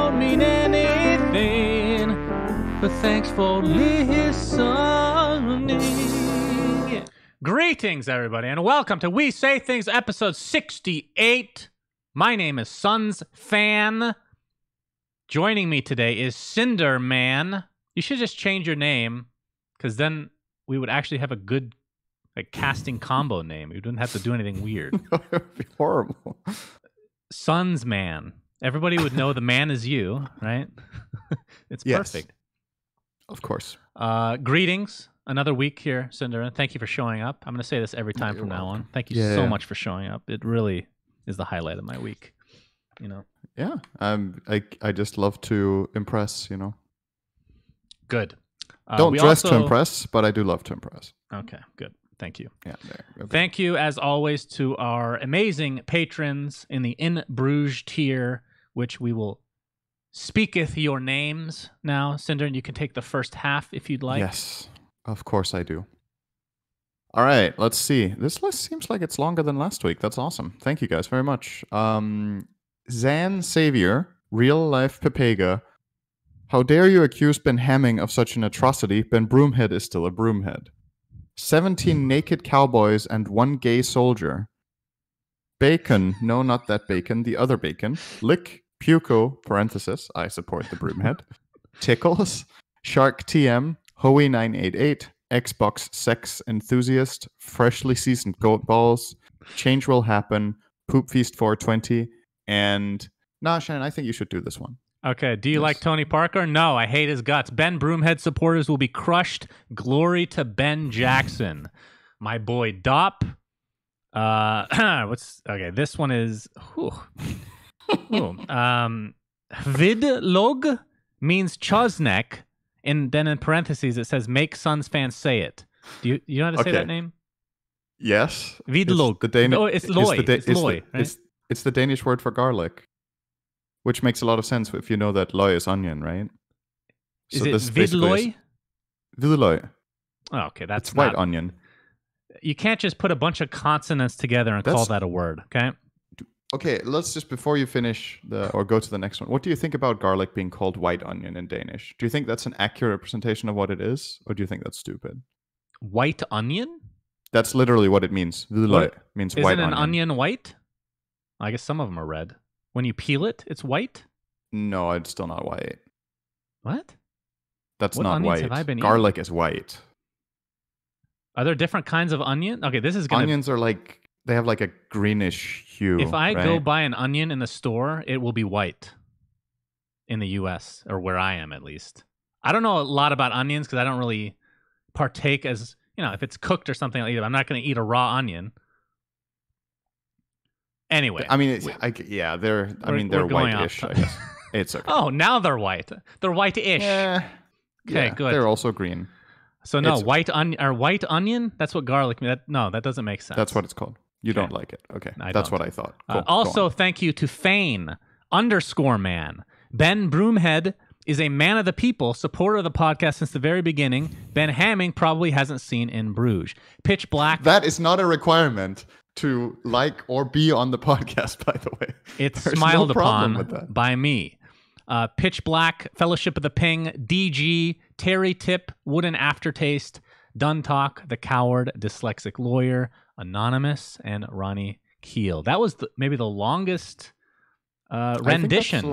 don't mean anything, but thanks for listening. Greetings, everybody, and welcome to We Say Things, episode 68. My name is syndereN. Joining me today is syndereN. You should just change your name, because then we would actually have a good casting combo name. We wouldn't have to do anything weird. It would be horrible. Sunsman. Everybody would know the man is you, right? It's perfect. Of course. Greetings. Another week here, syndereN. Thank you for showing up. I'm going to say this every time from now on. Thank you so much for showing up. It really is the highlight of my week. You know. Yeah. I just love to impress, you know. Good. Don't dress to impress, but I do love to impress. Okay, good. Thank you. Yeah. Thank you, as always, to our amazing patrons in the In Bruges tier, which we will speaketh your names now. syndereN, you can take the first half if you'd like. Yes, of course I do. All right, let's see. This list seems like it's longer than last week. That's awesome. Thank you guys very much. Zan Savior, Real Life Pepega. How dare you accuse Ben Hamming of such an atrocity? Ben Broomhead is still a broomhead. 17 naked cowboys and 1 gay soldier. Bacon, no, not that bacon, the other bacon. Lick, Puco, parenthesis, I support the broomhead. Tickles, Shark TM, Hoey988, Xbox Sex Enthusiast, Freshly Seasoned Goat Balls, Change Will Happen, Poop Feast 420, and... Nah, Shannon, I think you should do this one. Okay, do you like Tony Parker? No, I hate his guts. Ben Broomhead supporters will be crushed. Glory to Ben Jackson. My boy Dop. This one is... Vidlog means Chosnek, and then in parentheses it says make Suns fans say it. Do you know how to say that name? Yes. Vidlog. It's Loy. It's Loy, right? It's the Danish word for garlic. Which makes a lot of sense if you know that loy is onion, right? Is it vidloy? Vidloy. Oh, okay, that's it's white onion. You can't just put a bunch of consonants together and call that a word, okay? Okay, let's just, before you finish or go to the next one, what do you think about garlic being called white onion in Danish? Do you think that's an accurate representation of what it is? Or do you think that's stupid? White onion? That's literally what it means. Vidloy means white onion. Isn't an onion white? I guess some of them are red. When you peel it, it's white? No, it's still not white. What? That's what not onions white. Have I been garlic eating? Is white. Are there different kinds of onion? Okay, this is gonna... Onions are like, they have like a greenish hue. If I go buy an onion in the store, it will be white. In the US, or where I am at least. I don't know a lot about onions because I don't really partake as, if it's cooked or something, I'm not going to eat a raw onion. Anyway, I mean, they're whitish. I guess. It's okay. Oh, now they're white. They're white-ish. Okay, good. They're also green. So no, white onion. That's what garlic means. That doesn't make sense. That's what it's called. You don't like it. Okay, that's what I thought. Cool. Also, thank you to Fane _man. Ben Broomhead is a man of the people, supporter of the podcast since the very beginning. Ben Hamming probably hasn't seen In Bruges. Pitch Black. That is not a requirement to like or be on the podcast, by the way. It's smiled upon by me. Pitch Black, Fellowship of the Ping, DG, Terry Tip, Wooden Aftertaste, Dun Talk, The Coward, Dyslexic Lawyer, Anonymous, and Ronnie Keel. That was maybe the longest rendition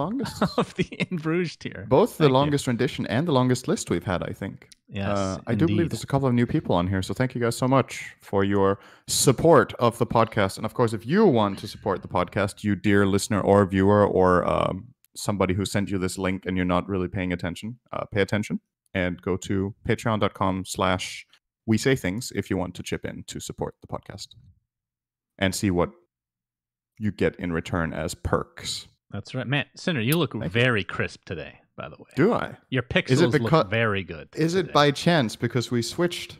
of the In Bruges tier. Both the longest rendition and the longest list we've had, I think. Yes, I do believe there's a couple of new people on here, so thank you guys so much for your support of the podcast. And of course, if you want to support the podcast, you dear listener or viewer or somebody who sent you this link and you're not really paying attention, pay attention and go to patreon.com/WeSayThings if you want to chip in to support the podcast and see what you get in return as perks. That's right. Man, syndereN, you look very crisp today, by the way. Do I? Your pixels look very good. Is it by chance because we switched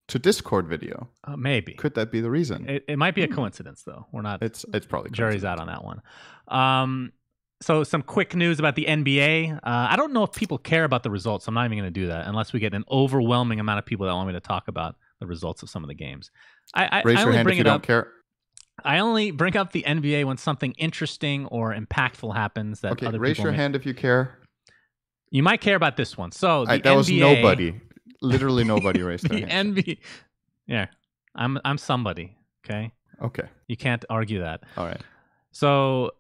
to Discord video? Maybe. Could that be the reason? It might be a coincidence, though. We're not... It's probably jury's out on that one. So some quick news about the NBA. I don't know if people care about the results. I'm not even going to do that unless we get an overwhelming amount of people that want me to talk about the results of some of the games. Raise your hand if you don't care. I only bring up the NBA when something interesting or impactful happens that Okay, other raise people your hand if you care. You might care about this one. So the That was NBA, nobody. Literally nobody raised their the hand. NBA. Yeah, I'm somebody. Okay, Okay. you can't argue that. All right. So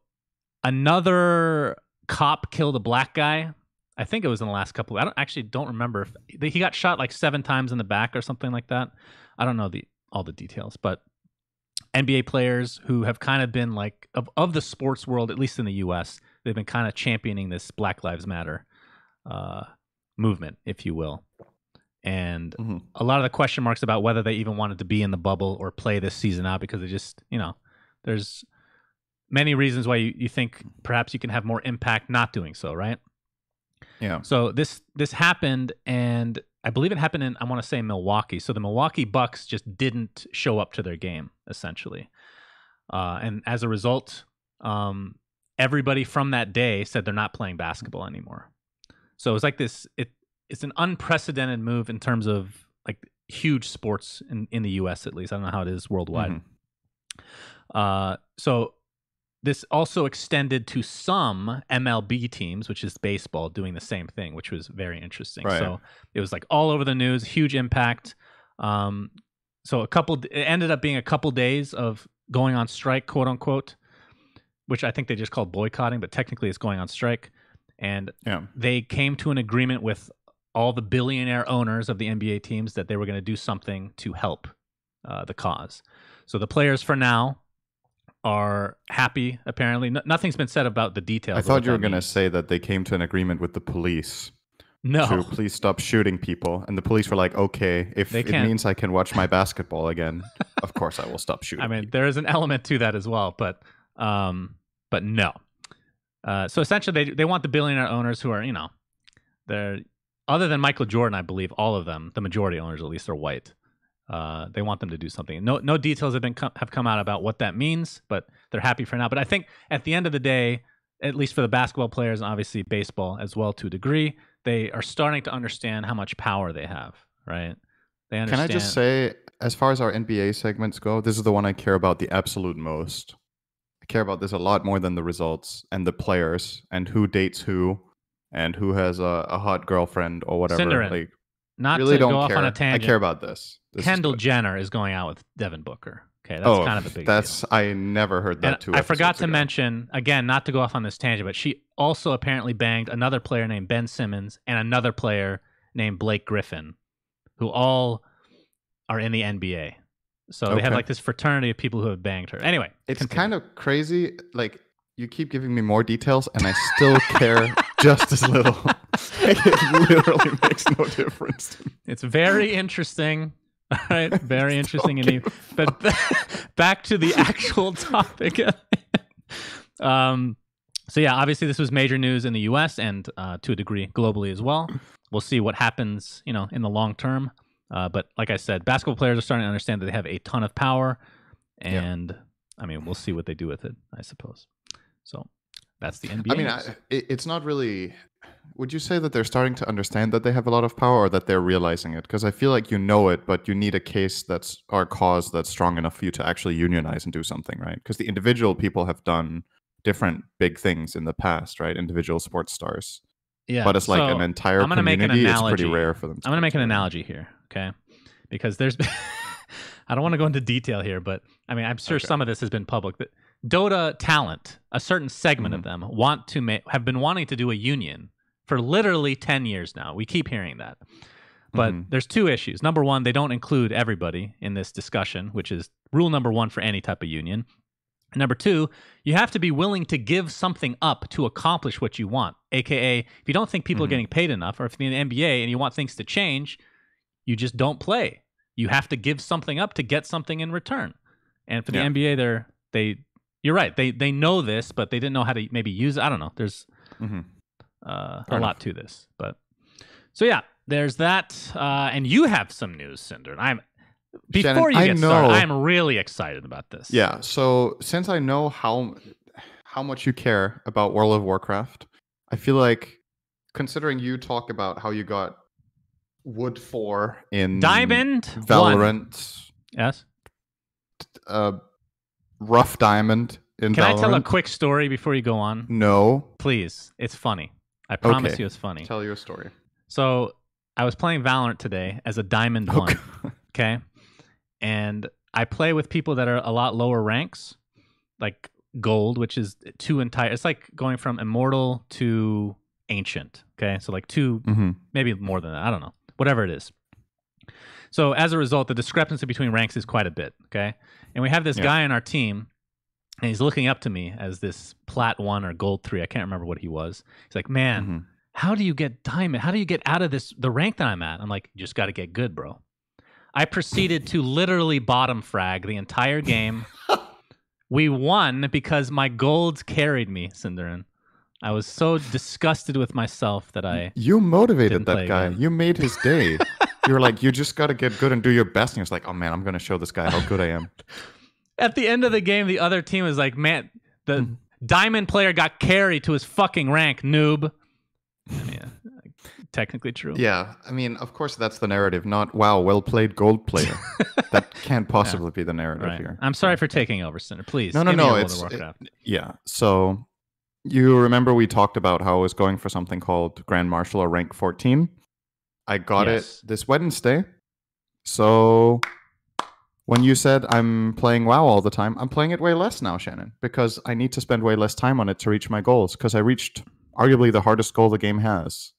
another cop killed a black guy. I think it was in the last couple. I don't remember if he got shot like 7 times in the back or something like that. I don't know all the details, but NBA players who have kind of been like of the sports world, at least in the U.S., they've been kind of championing this Black Lives Matter movement, if you will. And a lot of the question marks about whether they even wanted to be in the bubble or play this season out, because they just, there's many reasons why you think perhaps you can have more impact not doing so, right? Yeah. So this happened, and I believe it happened in, I want to say, Milwaukee. So the Milwaukee Bucks just didn't show up to their game, essentially. And as a result, everybody from that day said they're not playing basketball anymore. So it was like this, it's an unprecedented move in terms of like huge sports in the US, at least. I don't know how it is worldwide. So this also extended to some MLB teams, which is baseball, doing the same thing, which was very interesting. Right. So it was like all over the news, huge impact. So it ended up being a couple days of going on strike, quote unquote, which I think they just called boycotting, but technically it's going on strike. And they came to an agreement with all the billionaire owners of the NBA teams that they were going to do something to help the cause. So the players for now are happy, apparently. Nothing's been said about the details. I thought you were going to say that they came to an agreement with the police. No. To please stop shooting people. And the police were like, okay, if it means I can watch my basketball again, of course I will stop shooting. I mean, there is an element to that as well, but no. So essentially, they want the billionaire owners who are, they're, other than Michael Jordan, I believe all of them, the majority owners at least, are white. They want them to do something. No details have come out about what that means, but they're happy for now. But I think at the end of the day, at least for the basketball players and obviously baseball as well to a degree, they are starting to understand how much power they have, right? They understand. Can I just say, as far as our NBA segments go, this is the one I care about the absolute most. I care about this a lot more than the results and the players and who dates who and who has a hot girlfriend or whatever. syndereN. Like, Not really to don't go off care. on a tangent. I care about this. Kendall Jenner is going out with Devin Booker. Okay, that's kind of a big deal. I never heard that too. I forgot to mention, again, not to go off on this tangent, but she also apparently banged another player named Ben Simmons and another player named Blake Griffin, who all are in the NBA. So they have like this fraternity of people who have banged her. Anyway, it's kind of crazy. Like, you keep giving me more details, and I still care just as little. It literally makes no difference. It's very interesting. All right, very interesting indeed. But back to the actual topic. So yeah, obviously this was major news in the U.S. and to a degree globally as well. We'll see what happens, in the long term. But like I said, basketball players are starting to understand that they have a ton of power, and I mean, we'll see what they do with it, I suppose. So that's the NBA. I mean, it's not really. Would you say that they're starting to understand that they have a lot of power, or that they're realizing it? Because I feel like you know it, but you need a case or a cause that's strong enough for you to actually unionize and do something, right? Because the individual people have done different big things in the past, right? Individual sports stars. Yeah. But it's like an entire community. It's pretty rare for them. I'm going to make an analogy here, okay? Because there's I don't want to go into detail here, but I mean, I'm sure some of this has been public. But Dota talent, a certain segment of them, have been wanting to do a union for literally 10 years now. We keep hearing that. But there's two issues. Number one, they don't include everybody in this discussion, which is rule number one for any type of union. And number two, you have to be willing to give something up to accomplish what you want. AKA, if you don't think people are getting paid enough, or if you're in the NBA and you want things to change, you just don't play. You have to give something up to get something in return. And for the NBA, you're right. They know this, but they didn't know how to maybe use it. I don't know. There's a lot to this. But so yeah, there's that. And you have some news, Cinder. Before you get started, I'm really excited about this. Yeah. So since I know how much you care about World of Warcraft, I feel like, considering you talk about how you got Wood 4 in Diamond Valorant, 1. Yes, rough diamond in Can Valorant. I tell a quick story before you go on? No. Please. It's funny. I promise you it's funny. Tell your story. So I was playing Valorant today as a Diamond 1. Okay. And I play with people that are a lot lower ranks, like Gold, which is it's like going from Immortal to Ancient. Okay. So like maybe more than that. I don't know. Whatever it is. So as a result, the discrepancy between ranks is quite a bit. Okay. And we have this guy on our team, and he's looking up to me as this Plat 1 or Gold 3. I can't remember what he was. He's like, man, how do you get Diamond? How do you get out of the rank that I'm at? I'm like, you just got to get good, bro. I proceeded to literally bottom frag the entire game. We won because my golds carried me, syndereN. I was so disgusted with myself that You motivated that guy. Again. You made his day. You were like, you just got to get good and do your best. And he was like, oh man, I'm going to show this guy how good I am. At the end of the game, the other team was like, man, the Diamond player got carried to his fucking rank, noob. I mean, technically true. Yeah, I mean, of course that's the narrative, not, wow, well played Gold player. That can't possibly be the narrative here. I'm sorry for taking over, syndereN. Please. No, yeah. So you remember we talked about how I was going for something called Grand Marshal or rank 14? I got it this Wednesday. So when you said I'm playing WoW all the time, I'm playing it way less now, Shannon, because I need to spend way less time on it to reach my goals, because I reached arguably the hardest goal the game has.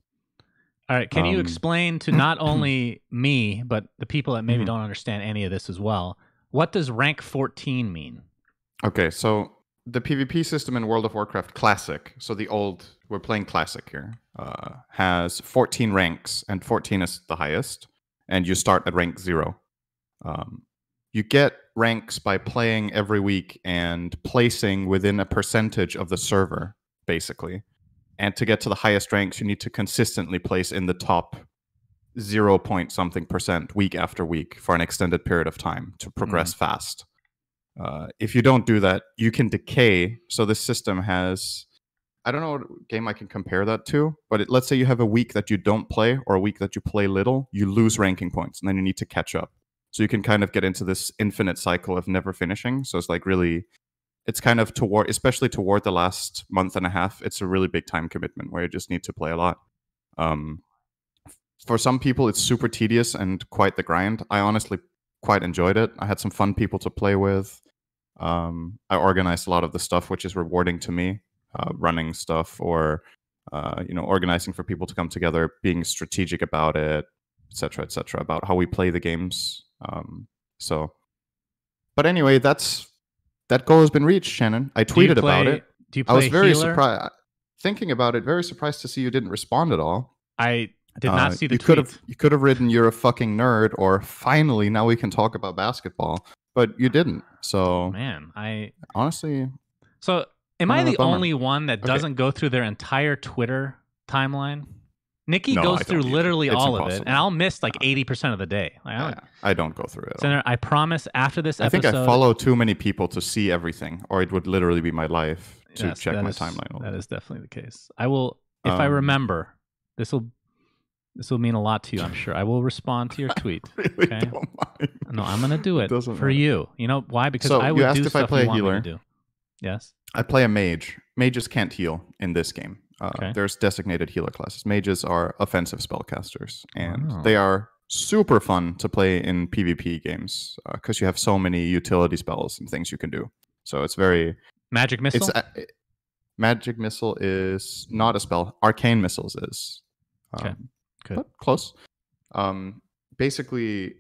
All right, can you explain to not only me, but the people that maybe don't understand any of this as well, what does rank 14 mean? Okay, so the PvP system in World of Warcraft Classic, so the old, we're playing Classic here, has 14 ranks, and 14 is the highest, and you start at rank 0. You get ranks by playing every week and placing within a percentage of the server, basically. And to get to the highest ranks, you need to consistently place in the top 0 point something % week after week for an extended period of time to progress fast. If you don't do that, you can decay. So this system has, I don't know what game I can compare that to, but let's say you have a week that you don't play or a week that you play little, you lose ranking points and then you need to catch up. So you can kind of get into this infinite cycle of never finishing. So it's like really, it's kind of toward, especially toward the last month and a half, it's a really big time commitment where you just need to play a lot. For some people, it's super tedious and quite the grind. I honestly quite enjoyed it. I had some fun people to play with. I organized a lot of the stuff, which is rewarding to me, running stuff or, organizing for people to come together, being strategic about it, etc., about how we play the games. But anyway, that goal has been reached, Shannon. I tweeted about it. Do you play I was very healer? surprised. Thinking about it, very surprised to see you didn't respond at all. I did not see the tweet. You could have written, you're a fucking nerd, or finally, now we can talk about basketball. But you didn't. So, man, honestly. So, am I the only one that doesn't go through their entire Twitter timeline? Nikki goes through literally all of it, and I'll miss like 80% of the day. I don't go through it. syndereN, I promise after this episode... I think I follow too many people to see everything, or it would literally be my life to check my timeline. That is definitely the case. I will, if I remember, this will mean a lot to you, I'm sure. I will respond to your tweet. I really don't mind. No, I'm going to do it for you. You know why? Because so I would you asked do if stuff I play you a want me healer. to do. Yes? I play a mage. Mages can't heal in this game. Okay. There's designated healer classes. Mages are offensive spellcasters, and they are super fun to play in PvP games because you have so many utility spells and things you can do. So it's very... Magic Missile? Magic Missile is not a spell. Arcane Missiles is. Okay, good. But close. Basically,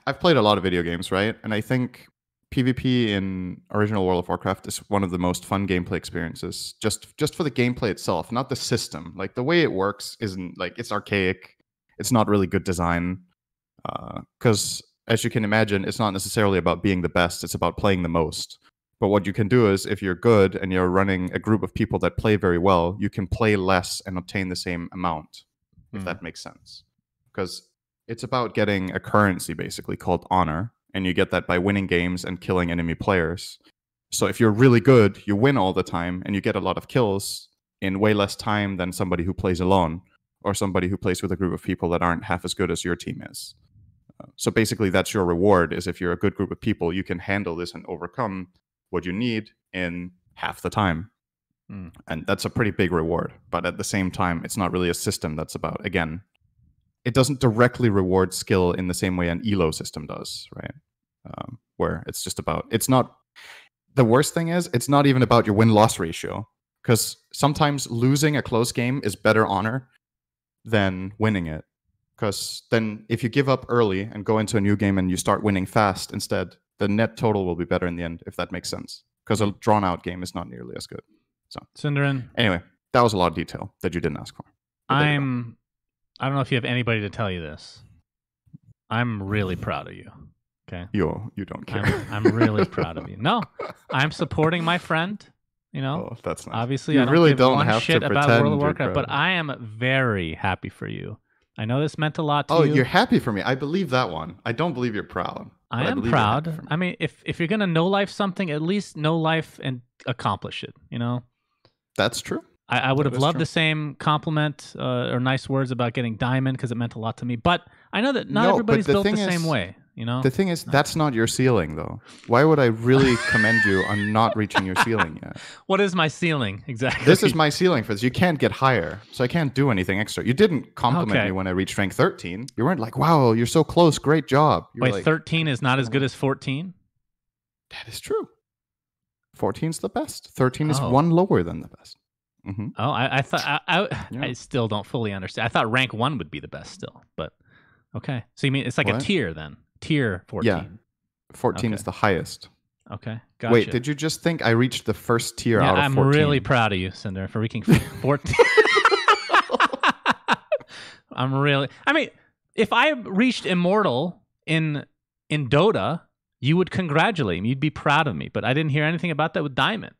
I've played a lot of video games, right? And I think PvP in original World of Warcraft is one of the most fun gameplay experiences, just for the gameplay itself, not the system. Like, the way it works isn't, like, it's archaic. It's not really good design. Because, as you can imagine, it's not necessarily about being the best. It's about playing the most. But what you can do is, if you're good and you're running a group of people that play very well, you can play less and obtain the same amount, if that makes sense. Because it's about getting a currency, basically, called honor. And you get that by winning games and killing enemy players. So if you're really good, you win all the time, and you get a lot of kills in way less time than somebody who plays alone, or somebody who plays with a group of people that aren't half as good as your team is. So basically, that's your reward. Is if you're a good group of people, you can handle this and overcome what you need in half the time. And that's a pretty big reward. But at the same time, it's not really a system that's about, again, it doesn't directly reward skill in the same way an ELO system does, right? Where it's just about, it's not, the worst thing is, it's not even about your win-loss ratio. Because sometimes losing a close game is better honor than winning it. Because then if you give up early and go into a new game and you start winning fast instead, the net total will be better in the end, if that makes sense. Because a drawn-out game is not nearly as good. So, syndereN. Anyway, that was a lot of detail that you didn't ask for. I don't know if you have anybody to tell you this. I'm really proud of you. Okay. You don't care. I'm really proud of you. No, I'm supporting my friend. You know, oh, that's nice. Obviously, you I don't really give don't one have shit to about pretend World of Warcraft, proud. but I am very happy for you. I know this meant a lot to you. Oh, you're happy for me. I believe that one. I don't believe you're proud. I am proud. I mean, if you're gonna know life something, at least know life and accomplish it. You know. That's true. I would have loved the same compliment or nice words about getting diamond because it meant a lot to me. But I know that not everybody's built the same way. You know. The thing is, that's not your ceiling, though. Why would I really commend you on not reaching your ceiling yet? What is my ceiling exactly? This is my ceiling for this. You can't get higher, so I can't do anything extra. You didn't compliment me when I reached rank 13. You weren't like, "Wow, you're so close. Great job." Wait, like, 13 is not as good as 14? That is true. 14 is the best. 13 is one lower than the best. Mm-hmm. Oh, I thought I still don't fully understand. I thought rank 1 would be the best still, but okay. So you mean it's like a tier then? Tier 14. Yeah, 14 is the highest. Okay, gotcha. Wait, did you just think I reached the first tier out of 14? I'm really proud of you, syndereN, for reaching 14. I mean, if I reached Immortal in Dota, you would congratulate me. You'd be proud of me. But I didn't hear anything about that with Diamond.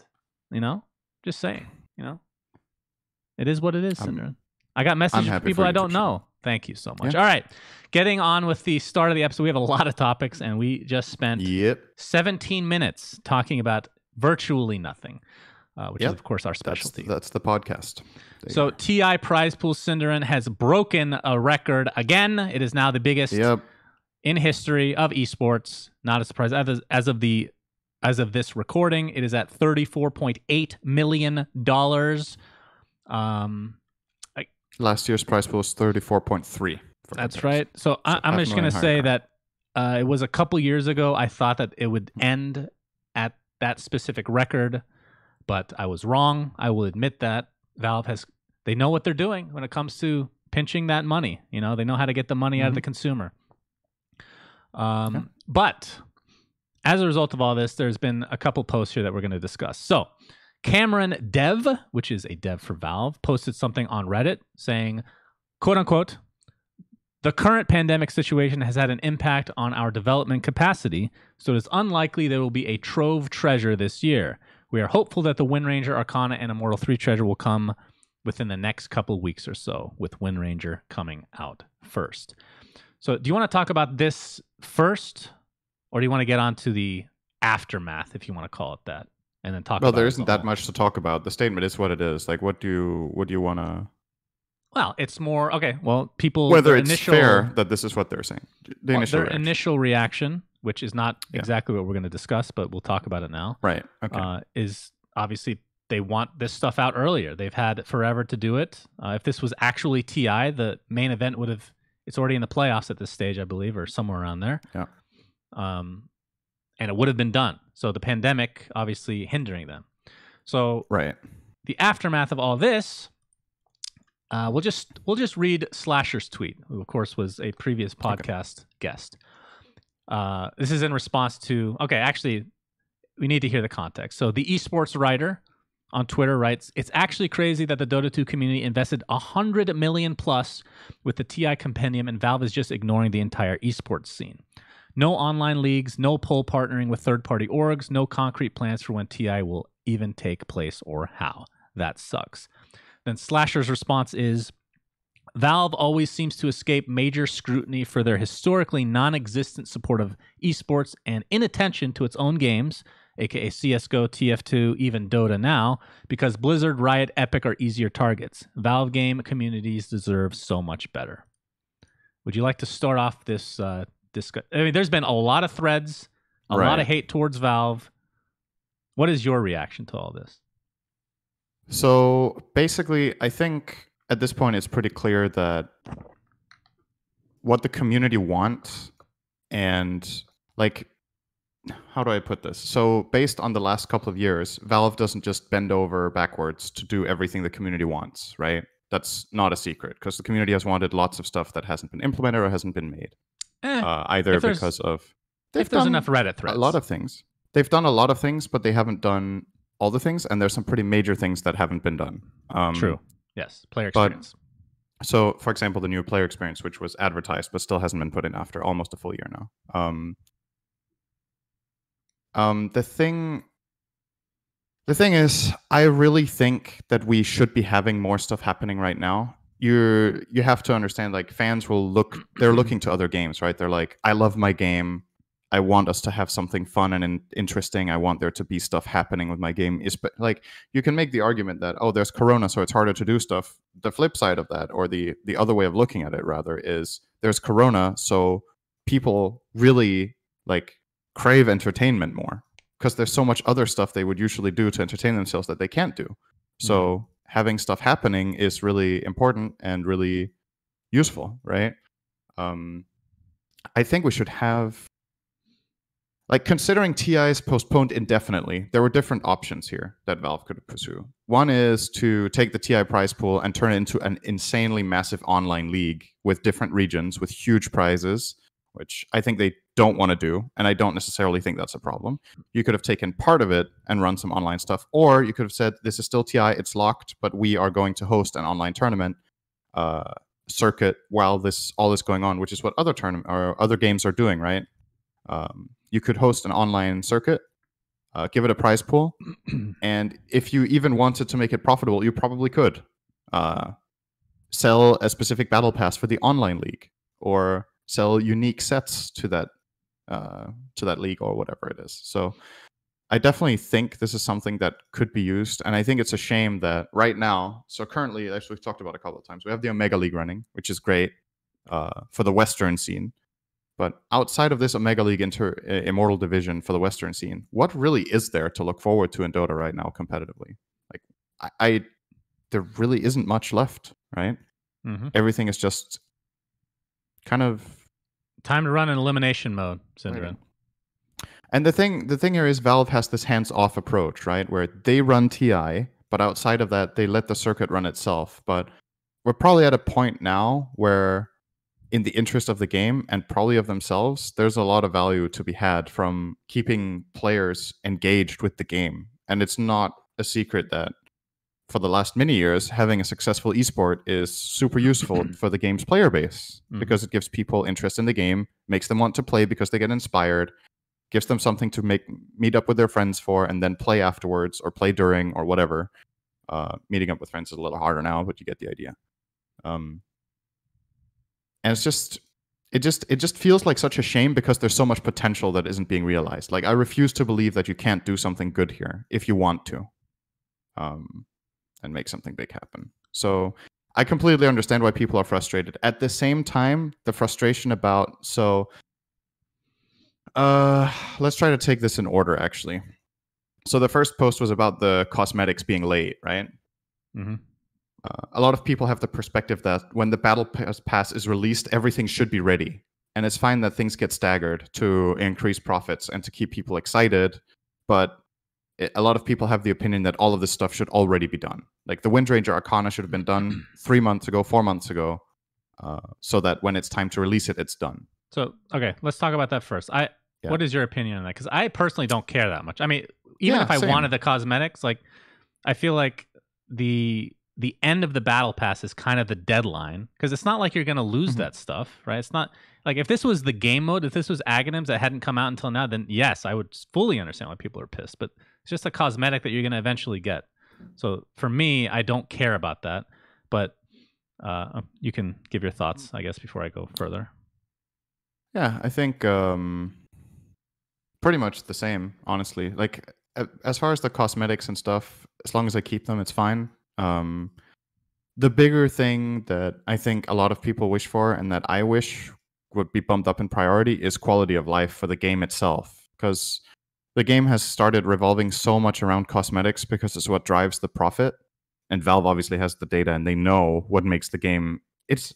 You know? Just saying. You know? It is what it is, syndereN. I got messages from people I don't know. Thank you so much. Yeah. All right. Getting on with the start of the episode. We have a lot of topics, and we just spent 17 minutes talking about virtually nothing, which is, of course, our specialty. That's the podcast. So TI prize pool syndereN has broken a record again. It is now the biggest in history of esports. Not a surprise. As of this recording, it is at $34.8 million. Last year's prize pool was 34.3. That's right. So I'm just going to say that it was a couple years ago. I thought that it would end at that specific record, but I was wrong. I will admit that. Valve they know what they're doing when it comes to pinching that money. You know, they know how to get the money out of the consumer. But as a result of all this, there's been a couple posts here that we're going to discuss. So Cameron Dev, which is a dev for Valve, posted something on Reddit saying, quote unquote, "The current pandemic situation has had an impact on our development capacity, so it is unlikely there will be a trove treasure this year. We are hopeful that the Wind Ranger, Arcana, and Immortal 3 treasure will come within the next couple weeks or so, with Wind Ranger coming out first." So do you want to talk about this first, or do you want to get on to the aftermath, if you want to call it that, and then talk about it? Well, there isn't that much to talk about. The statement is what it is. Like, what do you want to... Well, it's more, okay, well, people... Whether it's fair that this is what they're saying. Their initial reaction, which is not exactly what we're going to discuss, but we'll talk about it now. Right, okay. Is obviously they want this stuff out earlier. They've had forever to do it. If this was actually TI, the main event would have... It's already in the playoffs at this stage, I believe, or somewhere around there. Yeah. And it would have been done. So the pandemic obviously hindering them. So the aftermath of all this, we'll just read Slasher's tweet, who of course was a previous podcast guest. This is in response to actually we need to hear the context. So the esports writer on Twitter writes, "It's actually crazy that the Dota 2 community invested $100 million plus with the TI compendium, and Valve is just ignoring the entire esports scene. No online leagues, no poll partnering with third-party orgs, no concrete plans for when TI will even take place or how. That sucks." Then Slasher's response is, "Valve always seems to escape major scrutiny for their historically non-existent support of esports and inattention to its own games, aka CSGO, TF2, even Dota now, because Blizzard, Riot, Epic are easier targets. Valve game communities deserve so much better." Would you like to start off this discuss. I mean, there's been a lot of threads, a lot of hate towards Valve. What is your reaction to all this? So basically, I think at this point it's pretty clear that what the community wants, and like, how do I put this? So based on the last couple of years, Valve doesn't just bend over backwards to do everything the community wants, right? That's not a secret, because the community has wanted lots of stuff that hasn't been implemented or hasn't been made. Either because of... If there's enough Reddit threads. A lot of things. They've done a lot of things, but they haven't done all the things, and there's some pretty major things that haven't been done. True. Yes. Player experience. So, for example, the new player experience, which was advertised but still hasn't been put in after almost a full year now. The thing is, I really think that we should be having more stuff happening right now. You have to understand, like, fans they're looking to other games, right? They're like, I love my game. I want us to have something fun and interesting. I want there to be stuff happening with my game. Like, you can make the argument that, oh, there's Corona, so it's harder to do stuff. The flip side of that, or the other way of looking at it, rather, is there's Corona, so people really, like, crave entertainment more, because there's so much other stuff they would usually do to entertain themselves that they can't do. So having stuff happening is really important and really useful, right? I think we should have... Like, considering TI is postponed indefinitely, there were different options here that Valve could pursue. One is to take the TI prize pool and turn it into an insanely massive online league with different regions with huge prizes, which I think they don't want to do, and I don't necessarily think that's a problem. You could have taken part of it and run some online stuff, or you could have said, this is still TI, it's locked, but we are going to host an online tournament circuit while all this going on, which is what other games are doing, right? You could host an online circuit, give it a prize pool, and if you even wanted to make it profitable, you probably could sell a specific battle pass for the online league, or sell unique sets to that league, or whatever it is. So I definitely think this is something that could be used, and I think it's a shame that right now, so currently, as we've talked about a couple of times, we have the Omega League running, which is great for the Western scene. But outside of this Omega League Immortal division for the Western scene, what really is there to look forward to in Dota right now competitively? Like, there really isn't much left, right? Mm-hmm. Everything is just kind of... Time to run in elimination mode, syndereN. And the thing here is, Valve has this hands-off approach, right? Where they run TI, but outside of that, they let the circuit run itself. But we're probably at a point now where, in the interest of the game and probably of themselves, there's a lot of value to be had from keeping players engaged with the game. And it's not a secret that for the last many years, having a successful esport is super useful for the game's player base, because it gives people interest in the game, makes them want to play because they get inspired, gives them something to meet up with their friends for, and then play afterwards or play during or whatever. Meeting up with friends is a little harder now, but you get the idea. And it just feels like such a shame, because there's so much potential that isn't being realized. Like, I refuse to believe that you can't do something good here if you want to, and make something big happen. So I completely understand why people are frustrated. At the same time, the frustration about... let's try to take this in order, actually. So the first post was about the cosmetics being late, right? Mm-hmm. A lot of people have the perspective that when the battle pass is released, everything should be ready. And it's fine that things get staggered to increase profits and to keep people excited. But a lot of people have the opinion that all of this stuff should already be done. Like, the Windranger Arcana should have been done 3 months ago, 4 months ago, so that when it's time to release it, it's done. So, okay, let's talk about that first. What is your opinion on that? Because I personally don't care that much. I mean, even if I wanted the cosmetics, like, I feel like the end of the battle pass is kind of the deadline, because it's not like you're going to lose that stuff, right? It's not like, if this was the game mode, if this was Aghanims that hadn't come out until now, then yes, I would fully understand why people are pissed. But it's just a cosmetic that you're going to eventually get. So for me, I don't care about that. But you can give your thoughts, I guess, before I go further. Yeah, I think pretty much the same, honestly. Like, as far as the cosmetics and stuff, as long as I keep them, it's fine. The bigger thing that I think a lot of people wish for, and that I wish would be bumped up in priority is quality of life for the game itself, because the game has started revolving so much around cosmetics because it's what drives the profit. And Valve obviously has the data and they know what makes the game. It's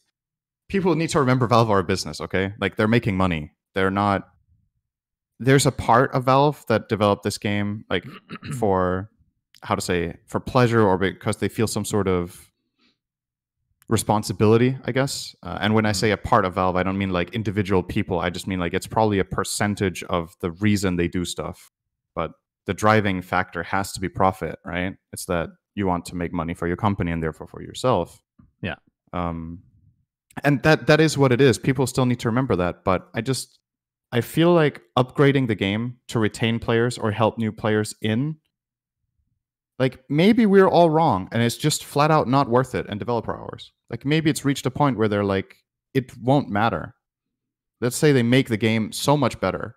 people need to remember Valve are a business, okay? Like they're making money. They're not. There's a part of Valve that developed this game like for for pleasure or because they feel some sort of responsibility, I guess. And when I say a part of Valve, I don't mean like individual people. I just mean like it's probably a percentage of the reason they do stuff. But the driving factor has to be profit, right? It's that you want to make money for your company and therefore for yourself. Yeah. And that is what it is. People still need to remember that. But I feel like upgrading the game to retain players or help new players in, like maybe we're all wrong and it's just flat out not worth it in developer hours. Like maybe it's reached a point where they're like, it won't matter. Let's say they make the game so much better,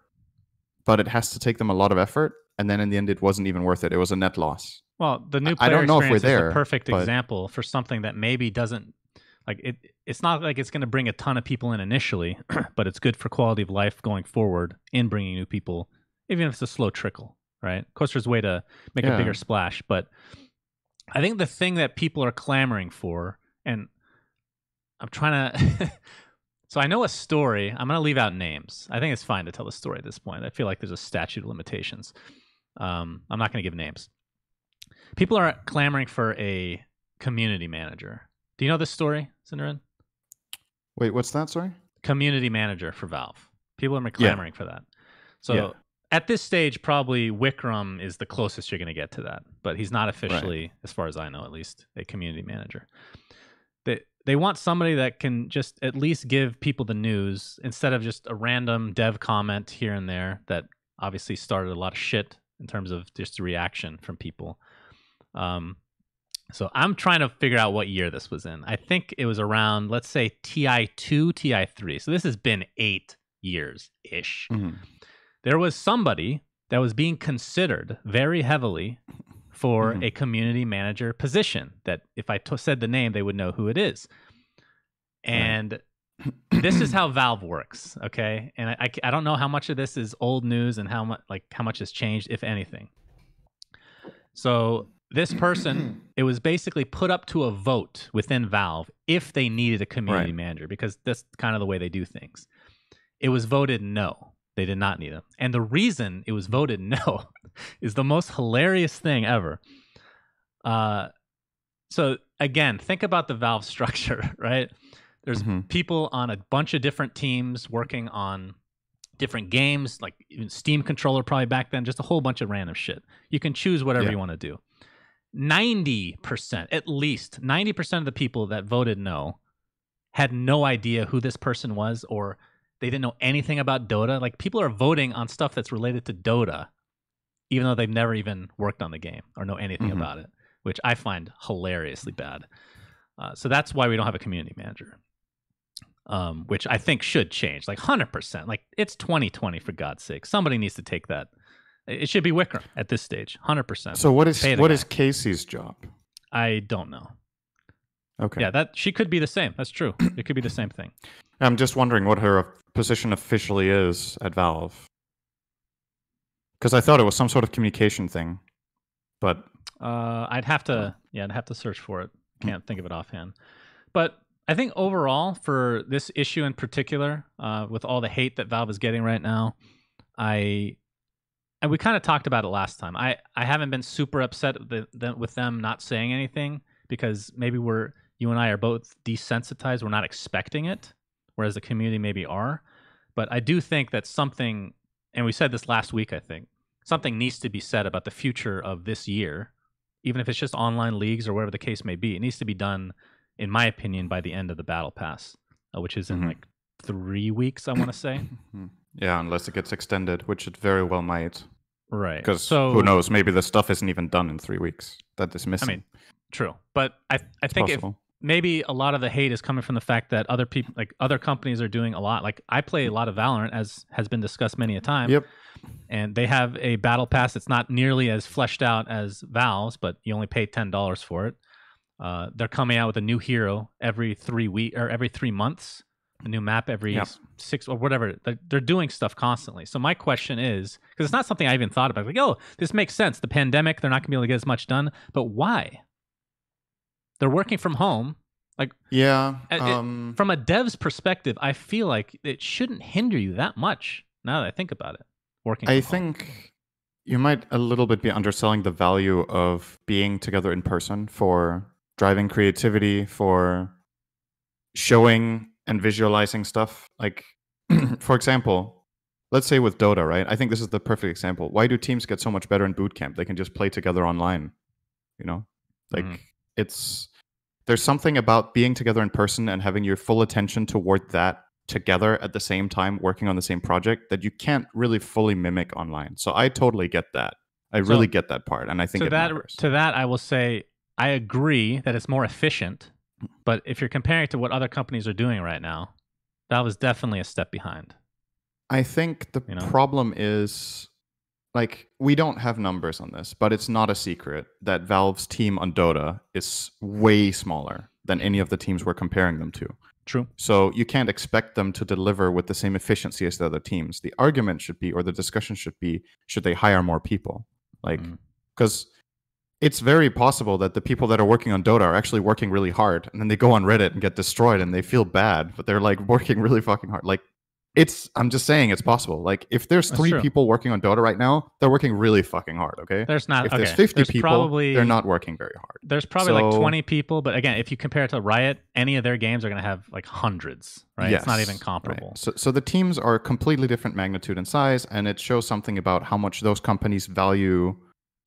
but it has to take them a lot of effort. And then in the end, it wasn't even worth it. It was a net loss. Well, the new I player don't know if we're experience is there, a perfect but example for something that maybe doesn't like it. It's not like it's going to bring a ton of people in initially, but it's good for quality of life going forward in bringing new people, even if it's a slow trickle, right? Of course, there's a way to make a bigger splash, but I think the thing that people are clamoring for, and I'm trying to. So I know a story. I'm going to leave out names. I think it's fine to tell the story at this point. I feel like there's a statute of limitations. I'm not going to give names. People are clamoring for a community manager. Do you know this story, syndereN? Wait, what's that? Sorry? Community manager for Valve. People are clamoring for that. So at this stage, probably Wikram is the closest you're going to get to that. But he's not officially, as far as I know at least, a community manager. They want somebody that can just at least give people the news instead of just a random dev comment here and there that obviously started a lot of shit in terms of just the reaction from people. So I'm trying to figure out what year this was in. I think it was around, let's say, TI2, TI3. So this has been 8 years-ish. Mm-hmm. There was somebody that was being considered very heavily for a community manager position that if I said the name, they would know who it is. And this is how Valve works, okay? And I don't know how much of this is old news and how much has changed, if anything. So this person, it was basically put up to a vote within Valve if they needed a community manager, because that's kind of the way they do things. It was voted no. They did not need him. And the reason it was voted no is the most hilarious thing ever. So again, think about the Valve structure, right? There's people on a bunch of different teams working on different games, like even Steam controller probably back then, just a whole bunch of random shit. You can choose whatever you want to do. 90%, at least 90% of the people that voted no had no idea who this person was, or they didn't know anything about Dota. Like, people are voting on stuff that's related to Dota, even though they've never even worked on the game or know anything about it, which I find hilariously bad. So that's why we don't have a community manager, which I think should change, like 100%. Like, it's 2020, for God's sake. Somebody needs to take that. It should be Wikram at this stage, 100%. So what is Casey's job? I don't know. Okay. Yeah, she could be the same. That's true. It could be the same thing. I'm just wondering what her position officially is at Valve. Because I thought it was some sort of communication thing, but I'd have to search for it. Can't think of it offhand. But I think overall, for this issue in particular, with all the hate that Valve is getting right now, and we kind of talked about it last time. I haven't been super upset with them not saying anything, because maybe you and I are both desensitized. We're not expecting it, whereas the community maybe are. But I do think that something, and we said this last week, I think, something needs to be said about the future of this year, even if it's just online leagues or whatever the case may be. It needs to be done, in my opinion, by the end of the Battle Pass, which is in like 3 weeks, I want to say. Yeah, unless it gets extended, which it very well might. Right. Because who knows, maybe the stuff isn't even done in 3 weeks that is missing. I mean, true. But I think if maybe a lot of the hate is coming from the fact that other people, like other companies, are doing a lot. Like, I play a lot of Valorant, as has been discussed many a time. Yep. And they have a battle pass that's not nearly as fleshed out as Valve's, but you only pay $10 for it. They're coming out with a new hero every 3 months. a new map every Yep. 6 or whatever. They're doing stuff constantly. So my question is, because it's not something I even thought about, like, oh, this makes sense. The pandemic, they're not going to be able to get as much done. But why? They're working from home. Like, Yeah. from a dev's perspective, I feel like it shouldn't hinder you that much. Now that I think about it, working. I from home. think you might a little bit be underselling the value of being together in person for driving creativity, for showing and visualizing stuff. Like, for example, let's say with Dota, right? I think this is the perfect example. Why do teams get so much better in boot camp? They can just play together online, you know? Like, there's something about being together in person and having your full attention toward that together at the same time, working on the same project, that you can't really fully mimic online. So I totally get that. I really get that part, and I think it matters. To that, I will say I agree that it's more efficient, but if you're comparing it to what other companies are doing right now, that was definitely a step behind. I think the problem is, like, we don't have numbers on this, but it's not a secret that Valve's team on Dota is way smaller than any of the teams we're comparing them to. True. So you can't expect them to deliver with the same efficiency as the other teams. The argument should be, or the discussion should be, should they hire more people? Like, because it's very possible that the people that are working on Dota are actually working really hard, and then they go on Reddit and get destroyed and they feel bad, but they're like working really fucking hard. Like, I'm just saying it's possible. Like, if there's 3 people working on Dota right now, they're working really fucking hard, okay? There's not. If there's 50 people, they're not working very hard. There's probably like 20 people, but again, if you compare it to Riot, any of their games are going to have like hundreds, right? Yes, it's not even comparable. Right. So the teams are completely different magnitude and size, and it shows something about how much those companies value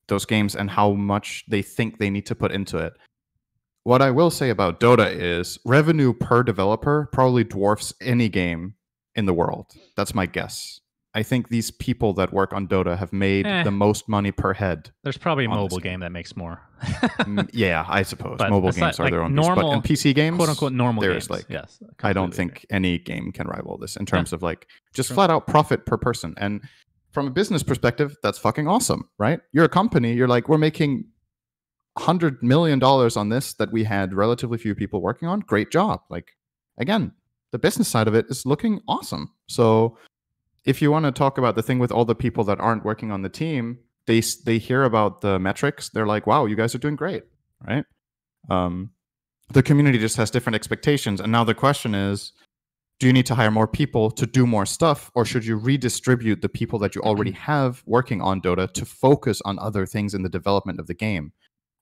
those games and how much they think they need to put into it. What I will say about Dota is revenue per developer probably dwarfs any game in the world. That's my guess. I think these people that work on Dota have made the most money per head. There's probably a mobile game that makes more. Yeah, I suppose. But mobile games are like their own normal, but in PC games, quote unquote normal there's games. like, yes, I don't think any game can rival this in terms of like just flat out profit per person. And from a business perspective, that's fucking awesome, right? You're a company, you're like, we're making $100 million on this that we had relatively few people working on. Great job. Like, again, the business side of it is looking awesome. So if you want to talk about the thing with all the people that aren't working on the team, they hear about the metrics. They're like, wow, you guys are doing great, right? The community just has different expectations. And now the question is, do you need to hire more people to do more stuff, or should you redistribute the people that you already have working on Dota to focus on other things in the development of the game?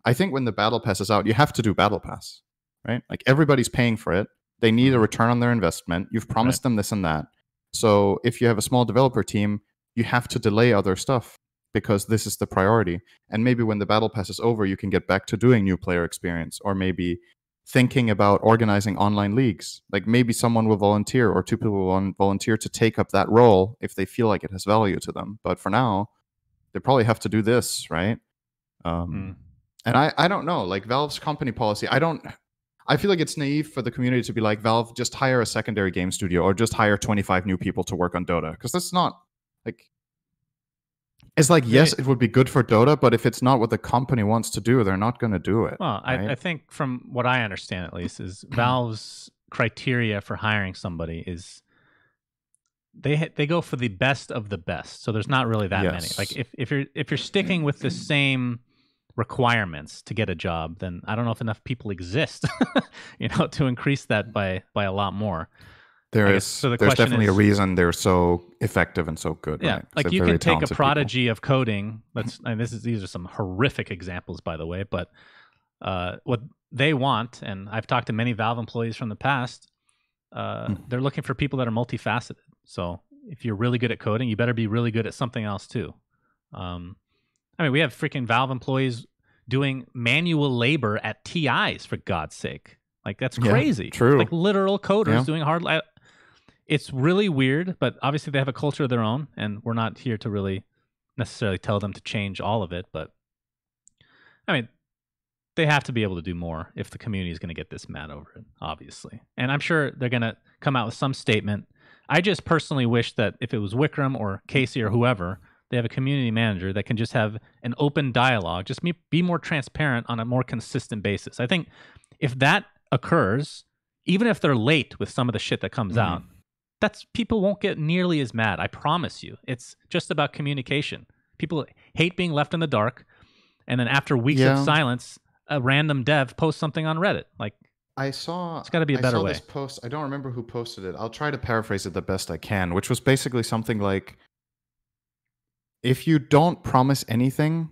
I think when the Battle Pass is out, you have to do Battle Pass, right? Like, everybody's paying for it. They need a return on their investment. You've promised them this and that. So if you have a small developer team, you have to delay other stuff because this is the priority. And maybe when the Battle Pass is over, you can get back to doing new player experience, or maybe thinking about organizing online leagues. Like, maybe someone will volunteer, or 2 people will volunteer to take up that role if they feel like it has value to them. But for now, they probably have to do this, right? And I don't know, like, Valve's company policy, I feel like it's naive for the community to be like, Valve, just hire a secondary game studio or just hire 25 new people to work on Dota. Because that's not, like, it's like, yes, it would be good for Dota, but if it's not what the company wants to do, they're not going to do it. Well, right? I think from what I understand, at least, is Valve's criteria for hiring somebody is they go for the best of the best. So there's not really that many. Like, if you're sticking with the same requirements to get a job, then I don't know if enough people exist, to increase that by a lot more. There's definitely a reason they're so effective and so good. Yeah, right? like, you can take a prodigy of coding. These are some horrific examples, by the way, but what they want, and I've talked to many Valve employees from the past, they're looking for people that are multifaceted. So if you're really good at coding, you better be really good at something else too. We have freaking Valve employees doing manual labor at TIs, for God's sake. Like, that's crazy. True. Like, literal coders doing hard. It's really weird, but obviously they have a culture of their own, and we're not here to really necessarily tell them to change all of it. But they have to be able to do more if the community is going to get this mad over it, obviously. And I'm sure they're going to come out with some statement. I just personally wish that if it was Wikram or Casey or whoever, they have a community manager that can just have an open dialogue, just be more transparent on a more consistent basis. I think if that occurs, even if they're late with some of the shit that comes out, that's people won't get nearly as mad. I promise you. It's just about communication. People hate being left in the dark, and then after weeks of silence, a random dev posts something on Reddit. Like, it's got to be a better way. This post. I don't remember who posted it. I'll try to paraphrase it the best I can, which was basically something like, if you don't promise anything,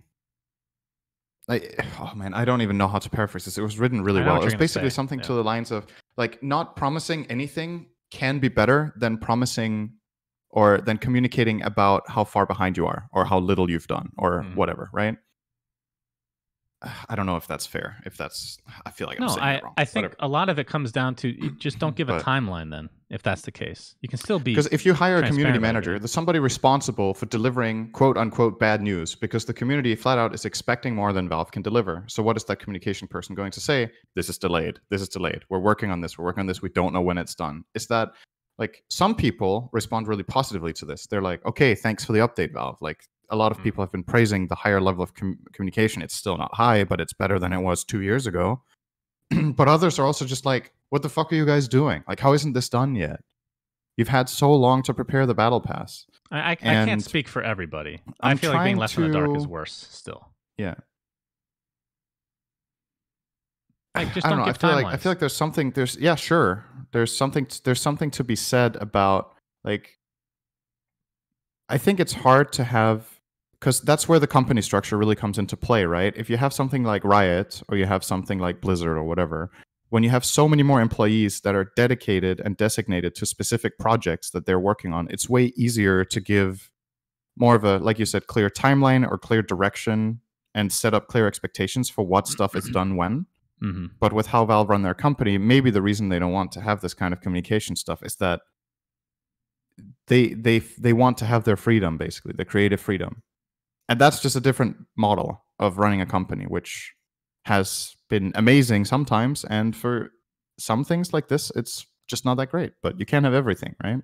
oh man, I don't even know how to paraphrase this. It was written really well. It was basically something to the lines of, like, not promising anything can be better than promising or than communicating about how far behind you are or how little you've done or whatever, right? I don't know if that's fair. I feel like I'm saying it wrong. I think a lot of it comes down to, you just don't give a timeline then, if that's the case. You can still be, because if you hire a community manager, there's somebody responsible for delivering quote unquote bad news, because the community flat out is expecting more than Valve can deliver. So what is that communication person going to say? This is delayed. This is delayed. We're working on this. We're working on this. We don't know when it's done. Is that, like, some people respond really positively to this. They're like, okay, thanks for the update, Valve. Like, a lot of people have been praising the higher level of communication. It's still not high, but it's better than it was 2 years ago. But others are also just like, what the fuck are you guys doing? Like, how isn't this done yet? You've had so long to prepare the battle pass. I can't speak for everybody. I feel like being left in the dark is worse still. Yeah. Like, just don't give timelines. I feel like there's something, there's something to be said about, like, I think it's hard to have, because that's where the company structure really comes into play, right? If you have something like Riot or you have something like Blizzard or whatever, when you have so many more employees that are dedicated and designated to specific projects that they're working on, it's way easier to give more of a, like you said, clear timeline or clear direction and set up clear expectations for what stuff is done when. But with how Valve run their company, maybe the reason they don't want to have this kind of communication stuff is that they want to have their freedom, basically, the creative freedom. And that's just a different model of running a company, which has been amazing sometimes. And for some things like this, it's just not that great. But you can't have everything, right?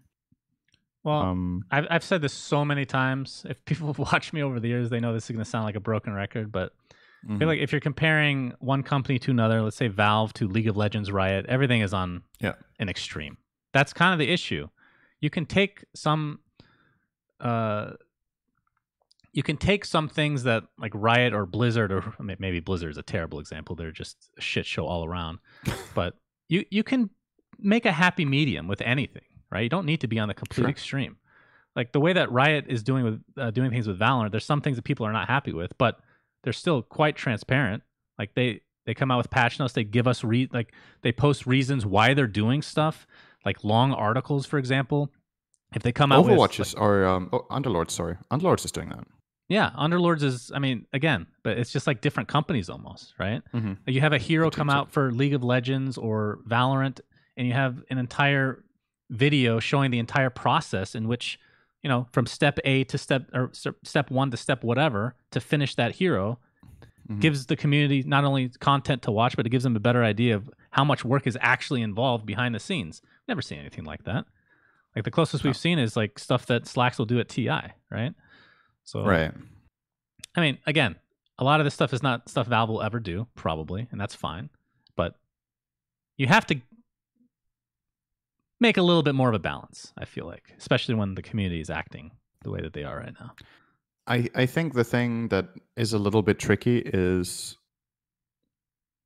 Well, I've said this so many times. If people have watched me over the years, they know this is going to sound like a broken record. But I feel like if you're comparing one company to another, let's say Valve to League of Legends, Riot, everything is on an extreme. That's kind of the issue. You can take some things that, like, Riot or Blizzard, or maybe Blizzard is a terrible example. They're just a shit show all around. But you can make a happy medium with anything, right? You don't need to be on the complete extreme. Like the way that Riot is doing with doing things with Valorant, there's some things that people are not happy with, but they're still quite transparent. Like they come out with patch notes. They give us they post reasons why they're doing stuff, like long articles, for example. If they come out Overwatch with, is, or Underlords, sorry. Underlords is doing that. Yeah, Underlords is, I mean, again, but it's just like different companies almost, right? Like you have a hero come out for League of Legends or Valorant, and you have an entire video showing the entire process in which, you know, from step A to step 1 to step whatever to finish that hero, gives the community not only content to watch, but it gives them a better idea of how much work is actually involved behind the scenes. Never seen anything like that. Like the closest we've seen is like stuff that Slacks will do at TI, right? So, right. I mean, again, a lot of this stuff is not stuff Valve will ever do, probably, and that's fine. But you have to make a little bit more of a balance, I feel like, especially when the community is acting the way that they are right now. I think the thing that is a little bit tricky is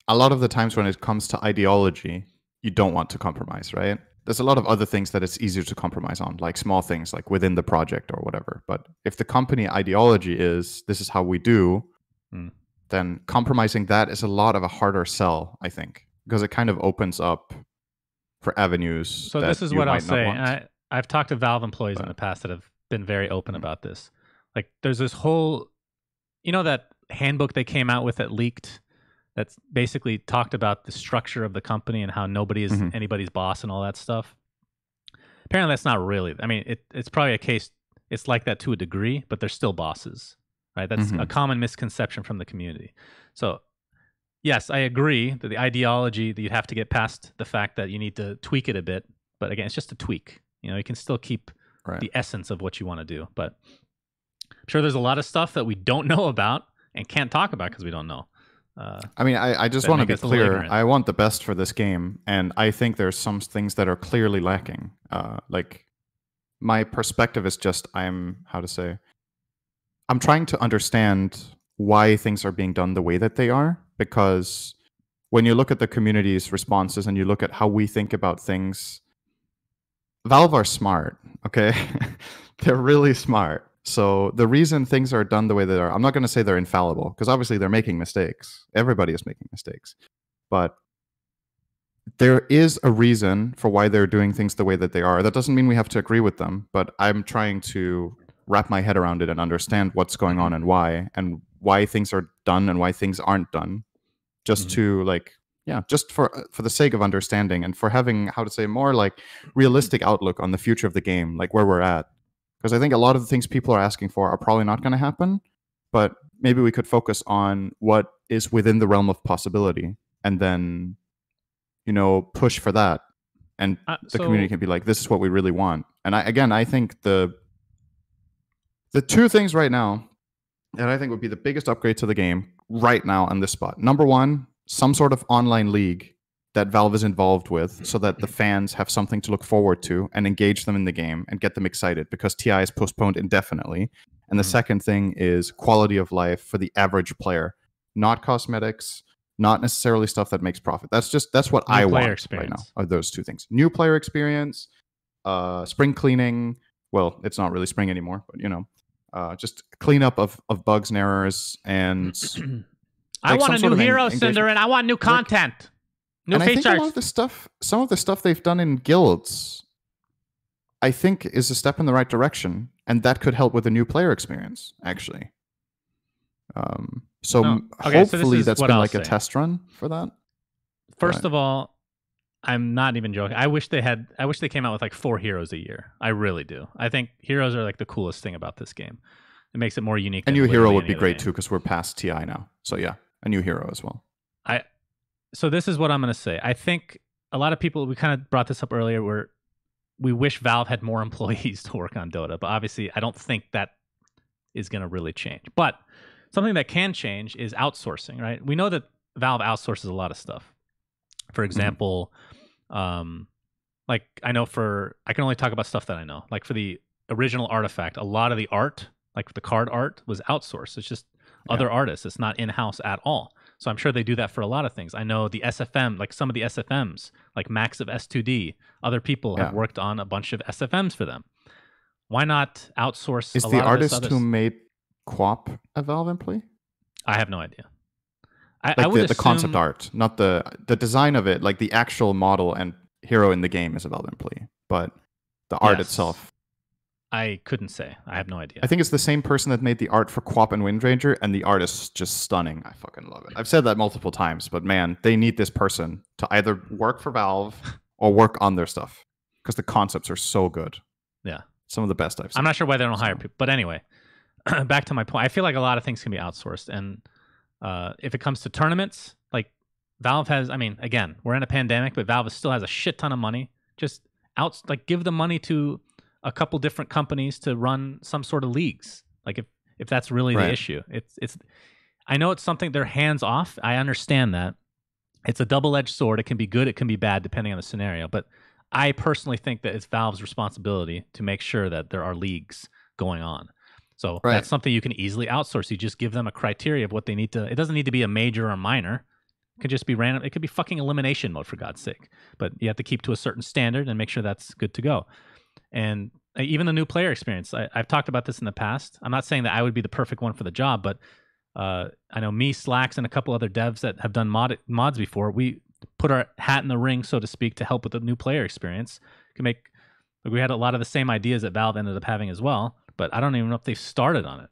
a lot of the times when it comes to ideology, you don't want to compromise, right? There's a lot of other things that it's easier to compromise on, like small things like within the project or whatever. But if the company ideology is this is how we do, then compromising that is a lot of a harder sell, I think, because it kind of opens up for avenues. So this is what I'll say. I've talked to Valve employees in the past that have been very open about this. Like there's this whole, you know, that handbook they came out with that leaked, that's basically talked about the structure of the company and how nobody is anybody's boss and all that stuff. Apparently that's not really, I mean, it's probably a case, it's like that to a degree, but they're still bosses, right? That's a common misconception from the community. So yes, I agree that the ideology, that you'd have to get past the fact that you need to tweak it a bit. But again, it's just a tweak. You know, you can still keep the essence of what you want to do. But I'm sure there's a lot of stuff that we don't know about and can't talk about because we don't know. I mean, I just that want to make be us a little clear. ignorant. I want the best for this game, and I think there's some things that are clearly lacking. Like, my perspective is just I'm trying to understand why things are being done the way that they are, because when you look at the community's responses and you look at how we think about things, Valve are smart, okay? They're really smart. So the reason things are done the way they are, I'm not going to say they're infallible, because obviously they're making mistakes. Everybody is making mistakes. But there is a reason for why they're doing things the way that they are. That doesn't mean we have to agree with them, but I'm trying to wrap my head around it and understand what's going on and why things are done and why things aren't done. Just to just for the sake of understanding and for having more like realistic outlook on the future of the game, like where we're at. Because I think a lot of the things people are asking for are probably not going to happen, but maybe we could focus on what is within the realm of possibility and then, push for that. And the community can be like, this is what we really want. And I think the two things right now that I think would be the biggest upgrade to the game right now on this spot. Number one, some sort of online league that Valve is involved with so that the fans have something to look forward to and engage them in the game and get them excited, because TI is postponed indefinitely. And the second thing is quality of life for the average player, not cosmetics, not necessarily stuff that makes profit. That's what I want right now, are those two things. New player experience, spring cleaning. Well, it's not really spring anymore, but just cleanup of bugs and errors, and I want a new hero, syndereN. I want new content, new features. I think some of the stuff they've done in guilds, I think is a step in the right direction, and that could help with a new player experience, actually. Hopefully that's been like a test run for that. First of all, I'm not even joking. I wish they came out with like 4 heroes a year. I really do. I think heroes are like the coolest thing about this game. It makes it more unique. A new hero would be great too, because we're past TI now. So yeah, a new hero as well. So this is what I'm going to say. I think a lot of people, we kind of brought this up earlier, where we wish Valve had more employees to work on Dota, but obviously I don't think that is going to really change. But something that can change is outsourcing, right? We know that Valve outsources a lot of stuff. For example, like I can only talk about stuff that I know. Like for the original Artifact, a lot of the art, like the card art, was outsourced. It's just other artists. It's not in-house at all. So I'm sure they do that for a lot of things. I know the SFM, like some of the SFMs, like Max of S2D, other people have worked on a bunch of SFMs for them. Why not outsource? Is the artist who made Quap a Valve employee? I have no idea. I would assume the concept art, not the design of it, like the actual model and hero in the game is a Valve employee, but the art itself, I couldn't say. I have no idea. I think it's the same person that made the art for Quap and Windranger, and the art is just stunning. I fucking love it. I've said that multiple times, but man, they need this person to either work for Valve or work on their stuff, because the concepts are so good. Yeah. Some of the best I've seen. I'm not sure why they don't hire people. But anyway, back to my point. I feel like a lot of things can be outsourced. And if it comes to tournaments, like Valve has, I mean, again, we're in a pandemic, but Valve still has a shit ton of money. Just give the money to a couple different companies to run some sort of leagues. Like if that's really the issue. It's I know it's something they're hands off. I understand that. It's a double-edged sword. It can be good, it can be bad depending on the scenario. But I personally think that it's Valve's responsibility to make sure that there are leagues going on. So that's something you can easily outsource. You just give them a criteria of what they need to. It doesn't need to be a major or minor. It could just be random. It could be fucking elimination mode, for God's sake. But you have to keep to a certain standard and make sure that's good to go. And even the new player experience. I've talked about this in the past. I'm not saying that I would be the perfect one for the job, but I know me, Slacks, and a couple other devs that have done mods before. We put our hat in the ring, so to speak, to help with the new player experience. We had a lot of the same ideas that Valve ended up having as well, but I don't even know if they've started on it.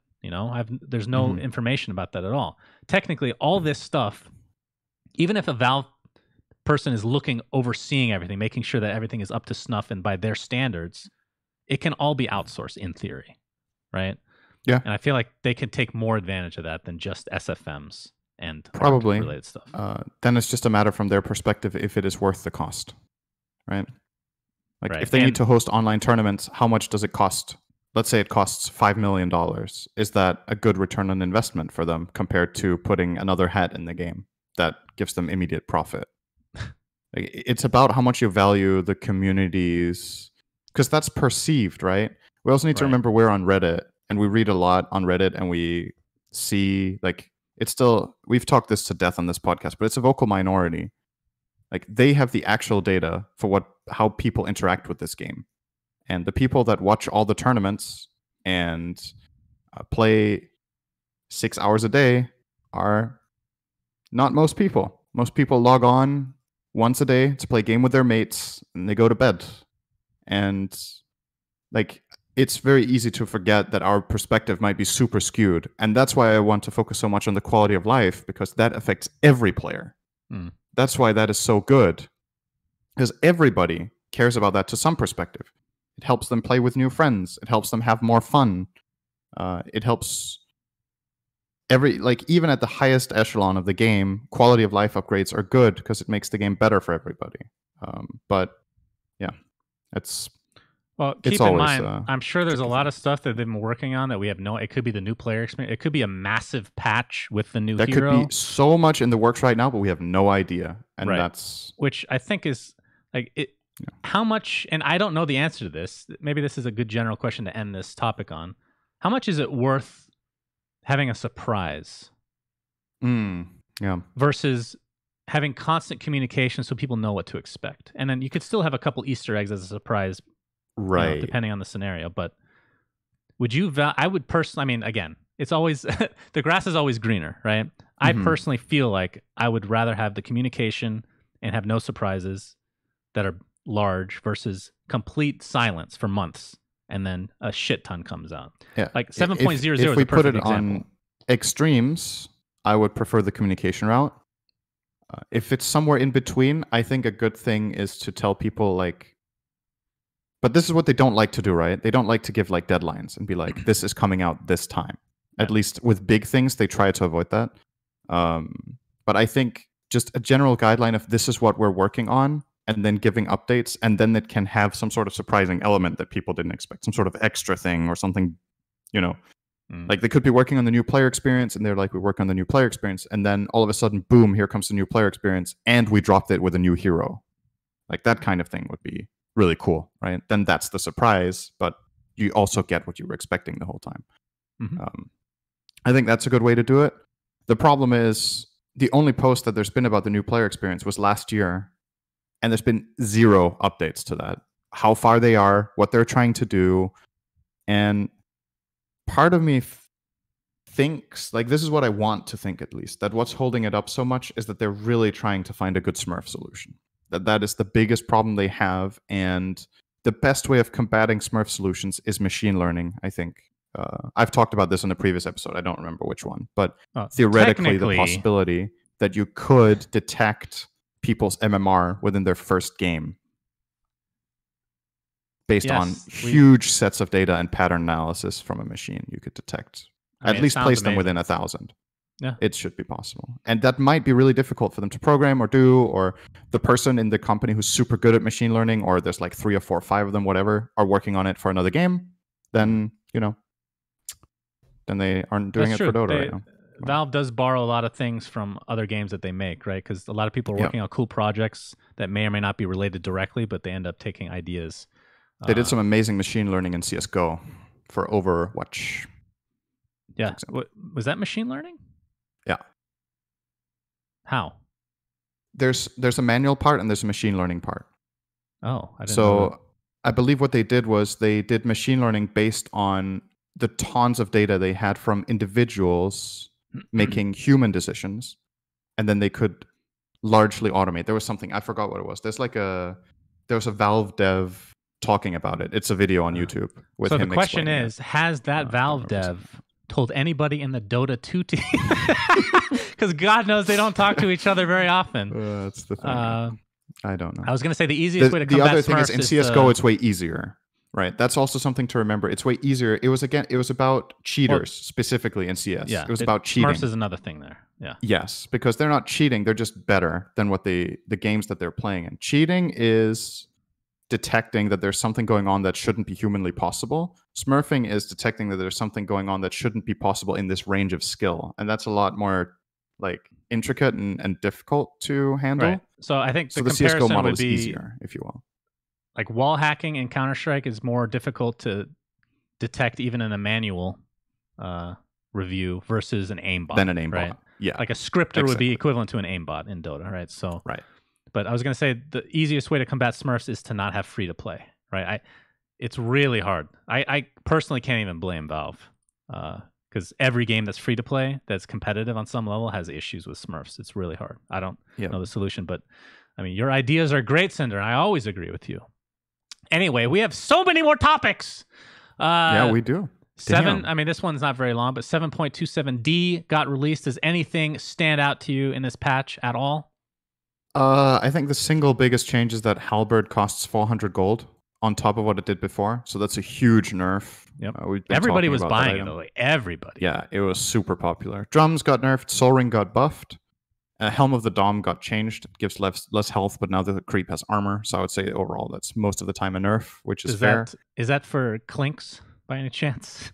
There's no information about that at all. Technically, all this stuff, even if a Valve person is overseeing everything, making sure that everything is up to snuff and by their standards, it can all be outsourced in theory, right? Yeah. And I feel like they could take more advantage of that than just SFMs and probably related stuff. Then it's just a matter from their perspective if it is worth the cost, right? Like if they need to host online tournaments, how much does it cost let's say it costs $5 million. Is that a good return on investment for them compared to putting another hat in the game that gives them immediate profit? It's about how much you value the communities, because that's perceived, right? We also need to remember we're on Reddit, and we read a lot on Reddit, and we see, like, it's still, we've talked this to death on this podcast, but it's a vocal minority. Like, they have the actual data for how people interact with this game. And the people that watch all the tournaments and play 6 hours a day are not most people. Most people log on once a day to play a game with their mates, and they go to bed. And like, it's very easy to forget that our perspective might be super skewed. And that's why I want to focus so much on the quality of life, because that affects every player. That's why that is so good, because everybody cares about that to some perspective. It helps them play with new friends. It helps them have more fun. It helps even at the highest echelon of the game, quality of life upgrades are good because it makes the game better for everybody. But yeah, keep in mind, I'm sure there's a lot of stuff that they've been working on that we have it could be the new player experience. It could be a massive patch with the new hero. That could be so much in the works right now, but we have no idea. And that's... Which I think is, like, how much, and I don't know the answer to this. Maybe this is a good general question to end this topic on. How much is it worth having a surprise? Yeah. Versus having constant communication so people know what to expect. And then you could still have a couple Easter eggs as a surprise, right? Depending on the scenario. But would you? I would personally. I mean, again, it's always the grass is always greener, right? I personally feel like I would rather have the communication and have no surprises that are large versus complete silence for months and then a shit ton comes out. Yeah, like 7.00 is a perfect example. If we put it on extremes, I would prefer the communication route. If it's somewhere in between, I think a good thing is to tell people, like, but this is what they don't like to do, right? They don't like to give like deadlines and be like, this is coming out this time. At least with big things, they try to avoid that. But I think just a general guideline of this is what we're working on, and then giving updates, and then it can have some sort of surprising element that people didn't expect, some sort of extra thing or something, Like, they could be working on the new player experience, and they're like, we work on the new player experience, and then all of a sudden, boom, here comes the new player experience, and we dropped it with a new hero. Like, that kind of thing would be really cool, right? Then that's the surprise, but you also get what you were expecting the whole time. I think that's a good way to do it. The problem is, the only post that there's been about the new player experience was last year, and there's been 0 updates to that. How far they are, what they're trying to do, and part of me thinks, like, this is what I want to think at least, that what's holding it up so much is that they're really trying to find a good Smurf solution. That is the biggest problem they have, and the best way of combating Smurf solutions is machine learning, I think. I've talked about this in a previous episode. I don't remember which one, but theoretically, the possibility that you could detect people's MMR within their first game based on huge sets of data and pattern analysis from a machine, you could detect. At least place them within 1,000. Yeah, it should be possible. And that might be really difficult for them to program or do, or the person in the company who's super good at machine learning, or there's like 3 or 4 or 5 of them, whatever, are working on it for another game, then, then they aren't doing it for Dota right now. Valve does borrow a lot of things from other games that they make, right? Because a lot of people are working on cool projects that may or may not be related directly, but they end up taking ideas. They did some amazing machine learning in CSGO for Overwatch. Yeah. Was that machine learning? Yeah. How? There's a manual part and there's a machine learning part. Oh, I didn't know that. I believe what they did was they did machine learning based on the tons of data they had from individuals making human decisions, and then they could largely automate. There was something, I forgot what it was. There was a Valve dev talking about it. It's a video on YouTube with him. So the question is, has that Valve dev told anybody in the Dota 2 team? Because God knows they don't talk to each other very often. That's the thing. I don't know. I was going to say the easiest way to combat the other thing Smurfs is in CSGO it's way easier, right? That's also something to remember. It's way easier. It was about cheaters specifically in CS. Yeah, it was about cheating. Smurfs is another thing there. Yeah. Yes, because they're not cheating. They're just better than what the games that they're playing in. Cheating is detecting that there's something going on that shouldn't be humanly possible. Smurfing is detecting that there's something going on that shouldn't be possible in this range of skill, and that's a lot more like intricate and difficult to handle. Right. So I think So the the CSGO comparison model would is be easier, if you will. like wall hacking in Counter-Strike is more difficult to detect even in a manual review versus an aimbot. Than an aimbot. Right? Yeah. Like a scripter would be equivalent to an aimbot in Dota, right? So right. But I was going to say the easiest way to combat Smurfs is to not have free to play, right? It's really hard. I personally can't even blame Valve because every game that's free to play, that's competitive on some level, has issues with Smurfs. It's really hard. I don't know the solution, but I mean, your ideas are great, Cinder. I always agree with you. Anyway, we have so many more topics. Yeah, we do. Damn. I mean, this one's not very long, but 7.27D got released. Does anything stand out to you in this patch at all? I think the single biggest change is that Halberd costs 400 gold on top of what it did before. So that's a huge nerf. Yep. Everybody was buying it, though. Like, everybody. Yeah, it was super popular. Drums got nerfed. Soul Ring got buffed. Helm of the Dom got changed. It gives less health, but now the creep has armor. So I would say overall that's most of the time a nerf, which is fair. Is that for Clinks by any chance?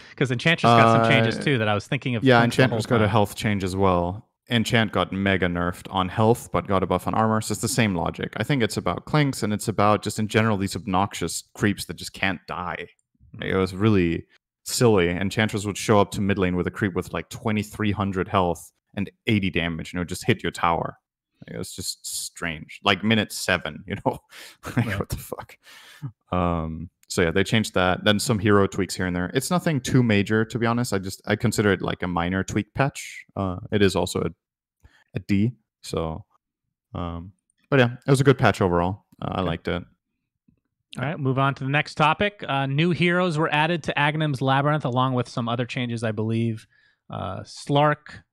Because Enchantress got some changes too that I was thinking of. Yeah, Enchantress got a health change as well. Enchant got mega nerfed on health, but got a buff on armor. So it's the same logic. I think it's about Clinks, and it's about just in general these obnoxious creeps that just can't die. It was really silly. Enchantress would show up to mid lane with a creep with like 2,300 health and 80 damage, and it would just hit your tower. It was just strange. Like minute 7, you know? Like, what the fuck? So yeah, they changed that. Then some hero tweaks here and there. It's nothing too major, to be honest. I consider it like a minor tweak patch. It is also a D. So, but yeah, it was a good patch overall. I liked it. All right, move on to the next topic. New heroes were added to Aghanim's Labyrinth, along with some other changes, I believe. Slark,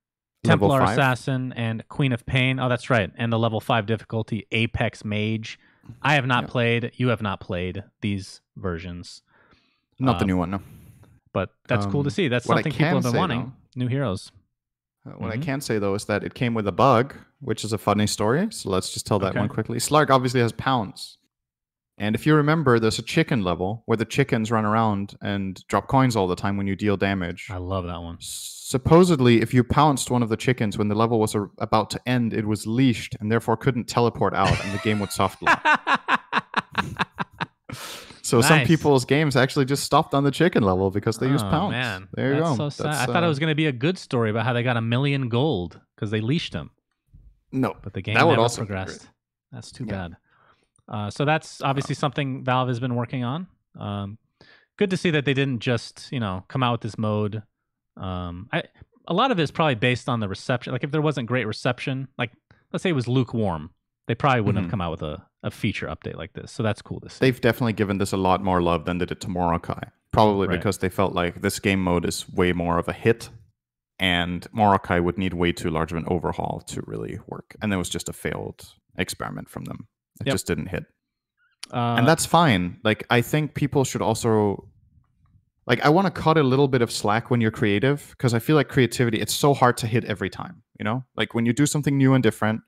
Templar Assassin, and Queen of Pain. Oh, that's right. And the level 5 difficulty, Apex Mage. I have not played. You have not played these versions. Not the new one, no. But that's cool to see. That's something people have been wanting. New heroes. What I can say, though, is that it came with a bug, which is a funny story. So let's just tell that one quickly. Slark obviously has pounds. And if you remember, there's a chicken level where the chickens run around and drop coins all the time when you deal damage. I love that one. Supposedly, if you pounced one of the chickens when the level was about to end, it was leashed and therefore couldn't teleport out, and the game would soft lock. So some people's games actually just stopped on the chicken level because they used pounce. Man. There you go. So sad. I thought it was going to be a good story about how they got 1 million gold because they leashed them. No, but the game never progressed. That's too bad. So that's obviously something Valve has been working on. Good to see that they didn't just, come out with this mode. A lot of it is probably based on the reception. Like if there wasn't great reception, like let's say it was lukewarm, they probably wouldn't have come out with a feature update like this. So that's cool to see. They've definitely given this a lot more love than they did to Morokai. Probably because they felt like this game mode is way more of a hit, and Morokai would need way too large of an overhaul to really work. And it was just a failed experiment from them. It just didn't hit. And that's fine. Like, I think people should also... Like, I want to cut a little bit of slack when you're creative, because I feel like creativity, it's so hard to hit every time, Like, when you do something new and different,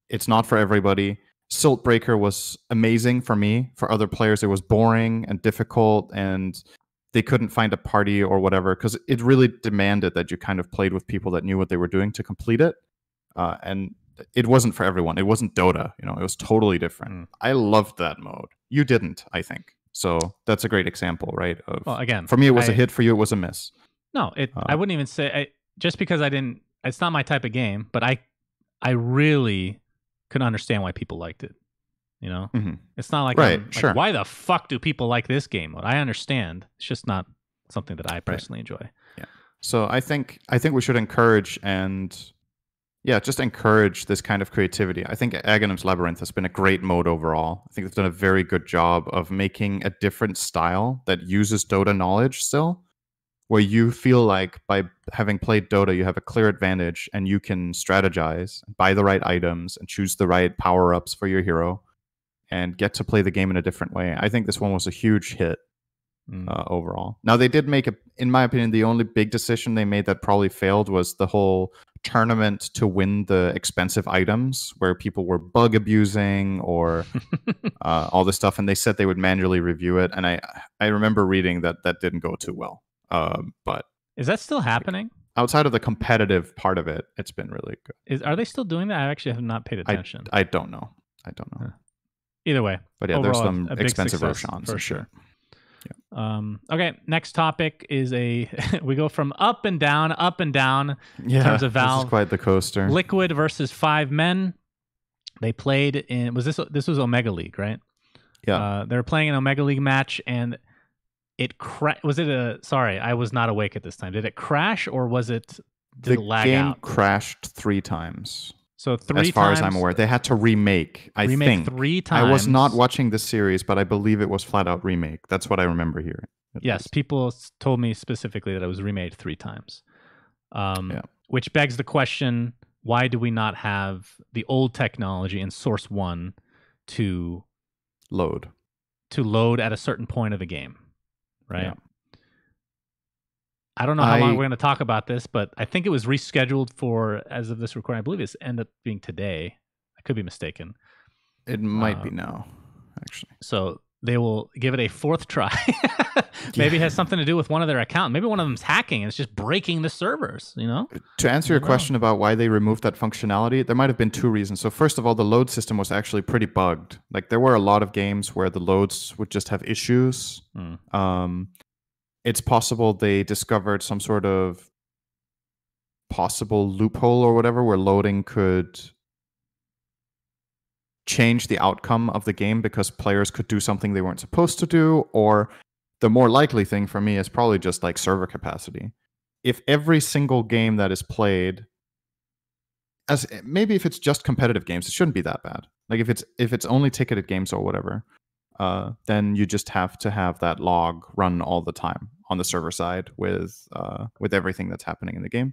it's not for everybody. Siltbreaker was amazing for me. For other players, it was boring and difficult, and they couldn't find a party or whatever, because it really demanded that you kind of played with people that knew what they were doing to complete it. And it wasn't for everyone. It wasn't Dota. It was totally different. I loved that mode. You didn't, I think. So that's a great example, right? Well, again, for me, it was a hit. For you, it was a miss. No, I wouldn't even say just because I didn't. It's not my type of game, but I really couldn't understand why people liked it. It's not like, like, why the fuck do people like this game mode? I understand. It's just not something that I personally enjoy. Yeah. So I think we should encourage just encourage this kind of creativity. I think Aghanim's Labyrinth has been a great mode overall. I think they've done a very good job of making a different style that uses Dota knowledge still, where you feel like by having played Dota, you have a clear advantage and you can strategize, buy the right items, and choose the right power-ups for your hero, and get to play the game in a different way. I think this one was a huge hit overall. Now, they did make, in my opinion, the only big decision they made that probably failed was the whole tournament to win the expensive items where people were bug abusing or all this stuff, and they said they would manually review it. And I remember reading that didn't go too well. But is that still happening? Outside of the competitive part of it, it's been really good. Are they still doing that? I actually have not paid attention. I don't know. Either way. But yeah, overall, there's some expensive success, Roshans for and sure. Yeah. Okay, next topic is we go from up and down in terms of Valve. This is quite the coaster. Liquid versus 5 Men. They played in this was Omega League, right? Yeah. They were playing an Omega League match, and sorry, I was not awake at this time. Did it crash, or did it lag game out? Crashed 3 times. So 3 times. As far as I'm aware, they had to remake. I think 3 times. I was not watching this series, but I believe it was flat out remake. That's what I remember hearing. Yes, people told me specifically that it was remade 3 times. Which begs the question: why do we not have the old technology in Source 1 to load at a certain point of the game? Right. Yeah. I don't know how long we're going to talk about this, but I think it was rescheduled for, as of this recording, I believe it's ended up being today. I could be mistaken. It might be now, actually. So they will give it a 4th try. Maybe it has something to do with one of their accounts. Maybe one of them's hacking and it's just breaking the servers, you know? To answer your question about why they removed that functionality, there might have been 2 reasons. So first of all, the load system was actually pretty bugged. Like there were a lot of games where the loads would just have issues. It's possible they discovered some sort of possible loophole or whatever where loading could change the outcome of the game because players could do something they weren't supposed to do. Or the more likely thing for me is probably just like server capacity. If every single game that is played, maybe if it's just competitive games, it shouldn't be that bad. Like if it's only ticketed games or whatever, then you just have to have that log run all the time on the server side with everything that's happening in the game.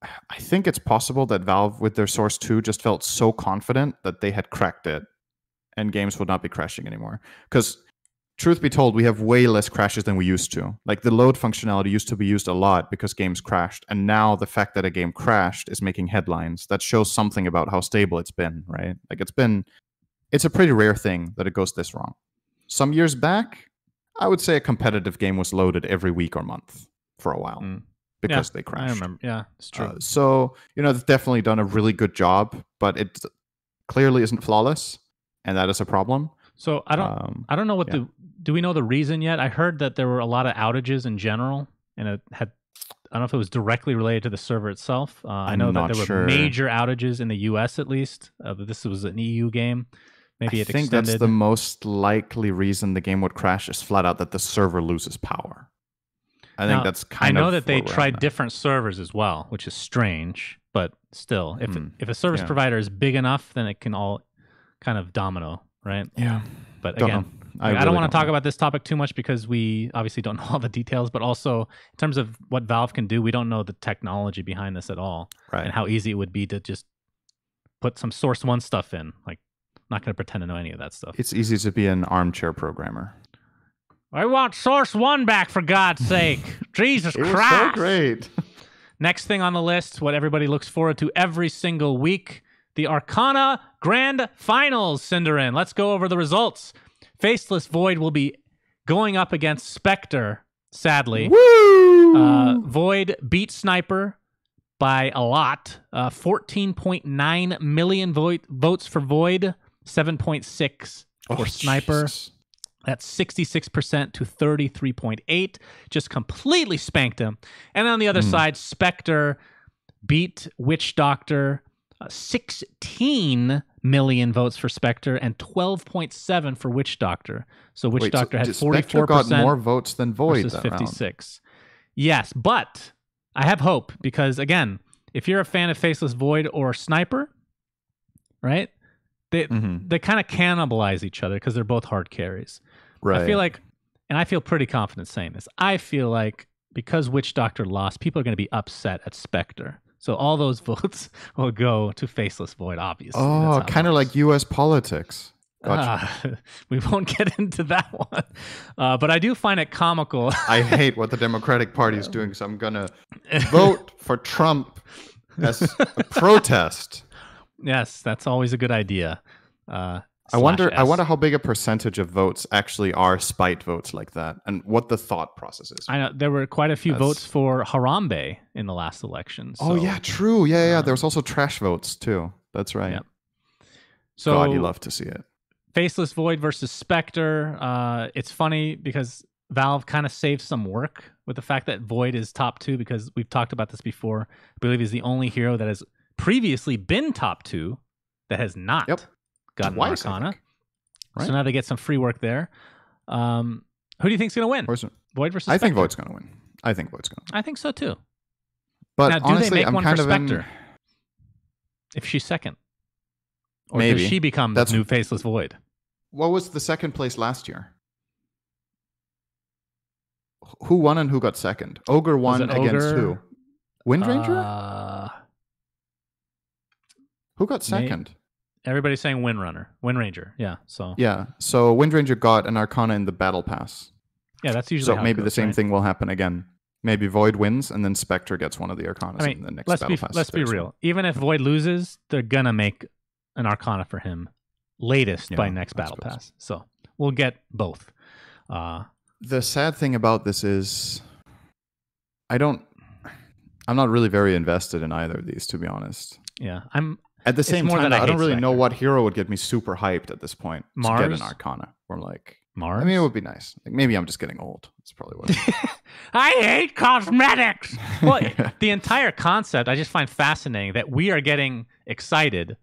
I think it's possible that Valve, with their Source 2, just felt so confident that they had cracked it and games would not be crashing anymore. Because, truth be told, we have way less crashes than we used to. Like, the load functionality used to be used a lot because games crashed. And now the fact that a game crashed is making headlines. That shows something about how stable it's been, right? Like, it's a pretty rare thing that it goes this wrong. Some years back, I would say a competitive game was loaded every week or month for a while because they crashed. I remember. Yeah, it's true. So, they've definitely done a really good job, but it clearly isn't flawless, and that is a problem. So I don't know what do we know the reason yet? I heard that there were a lot of outages in general, and I don't know if it was directly related to the server itself. I know that there were major outages in the US at least. This was an EU game. Maybe it extended. That's the most likely reason the game would crash is flat out that the server loses power. I think that's kind of. I know that they tried different servers as well, which is strange, but still, if a service provider is big enough, then it can all kind of domino, right? Yeah. But again, I don't want to talk about this topic too much because we obviously don't know all the details, but also in terms of what Valve can do, we don't know the technology behind this at all, right? And how easy it would be to just put some Source 1 stuff in. Like, not going to pretend to know any of that stuff. It's easy to be an armchair programmer. I want Source 1 back, for God's sake. Jesus Christ. It was so great. Next thing on the list, what everybody looks forward to every single week, the Arcana Grand Finals, syndereN. Let's go over the results. Faceless Void will be going up against Spectre, sadly. Woo! Void beat Sniper by a lot. 14.9 million votes for Void, 7.6 for Sniper. Jesus. That's 66% to 33.8. Just completely spanked him. And on the other side, Spectre beat Witch Doctor. 16 million votes for Spectre and 12.7 for Witch Doctor. So Witch Doctor had 44%. Spectre got more votes than Void versus that 56. Round. Yes, but I have hope because, again, if you're a fan of Faceless Void or Sniper, right, they kind of cannibalize each other because they're both hard carries. Right. I feel like, and I feel pretty confident saying this, I feel like because Witch Doctor lost, people are going to be upset at Spectre. So all those votes will go to Faceless Void, obviously. Oh, kind of like U.S. politics. Gotcha. We won't get into that one. But I do find it comical. I hate what the Democratic Party is doing, so I'm gonna vote for Trump as a protest. Yes, that's always a good idea. I wonder how big a percentage of votes actually are spite votes like that, and what the thought process is. I know there were quite a few votes for Harambe in the last election. So, oh yeah, true. Yeah. There was also trash votes too. That's right. Yep. So God, you love to see it. Faceless Void versus Spectre. It's funny because Valve kind of saved some work with the fact that Void is top 2, because we've talked about this before. I believe he's the only hero that has previously been top 2 that has not gotten Twice, Arcana. Right. So now they get some free work there. Who do you think's going to win? Void versus Spectre? I think Void's going to win. I think Void's going to win. I think so too. But now, do honestly, they make I'm one kind for of Spectre if she's second? Or maybe. does she become the new Faceless Void? What was the second place last year? Who won and who got second? Ogre won against who? Windranger? Who got second? Everybody's saying Windranger. Yeah. So Windranger got an Arcana in the Battle Pass. Yeah, that's usually so. Maybe the same thing will happen again. Maybe Void wins and then Spectre gets one of the Arcanas in the next Battle Pass. Let's be real. Even if Void loses, they're gonna make an Arcana for him latest by next Battle Pass. So we'll get both. The sad thing about this is I'm not really very invested in either of these, to be honest. Yeah, at the same time, I don't really know what hero would get me super hyped at this point. Mars? To get an Arcana. Or like Mars? I mean, it would be nice. Like, maybe I'm just getting old. That's probably what it is. I hate cosmetics! Well, the entire concept, I just find fascinating that we are getting excited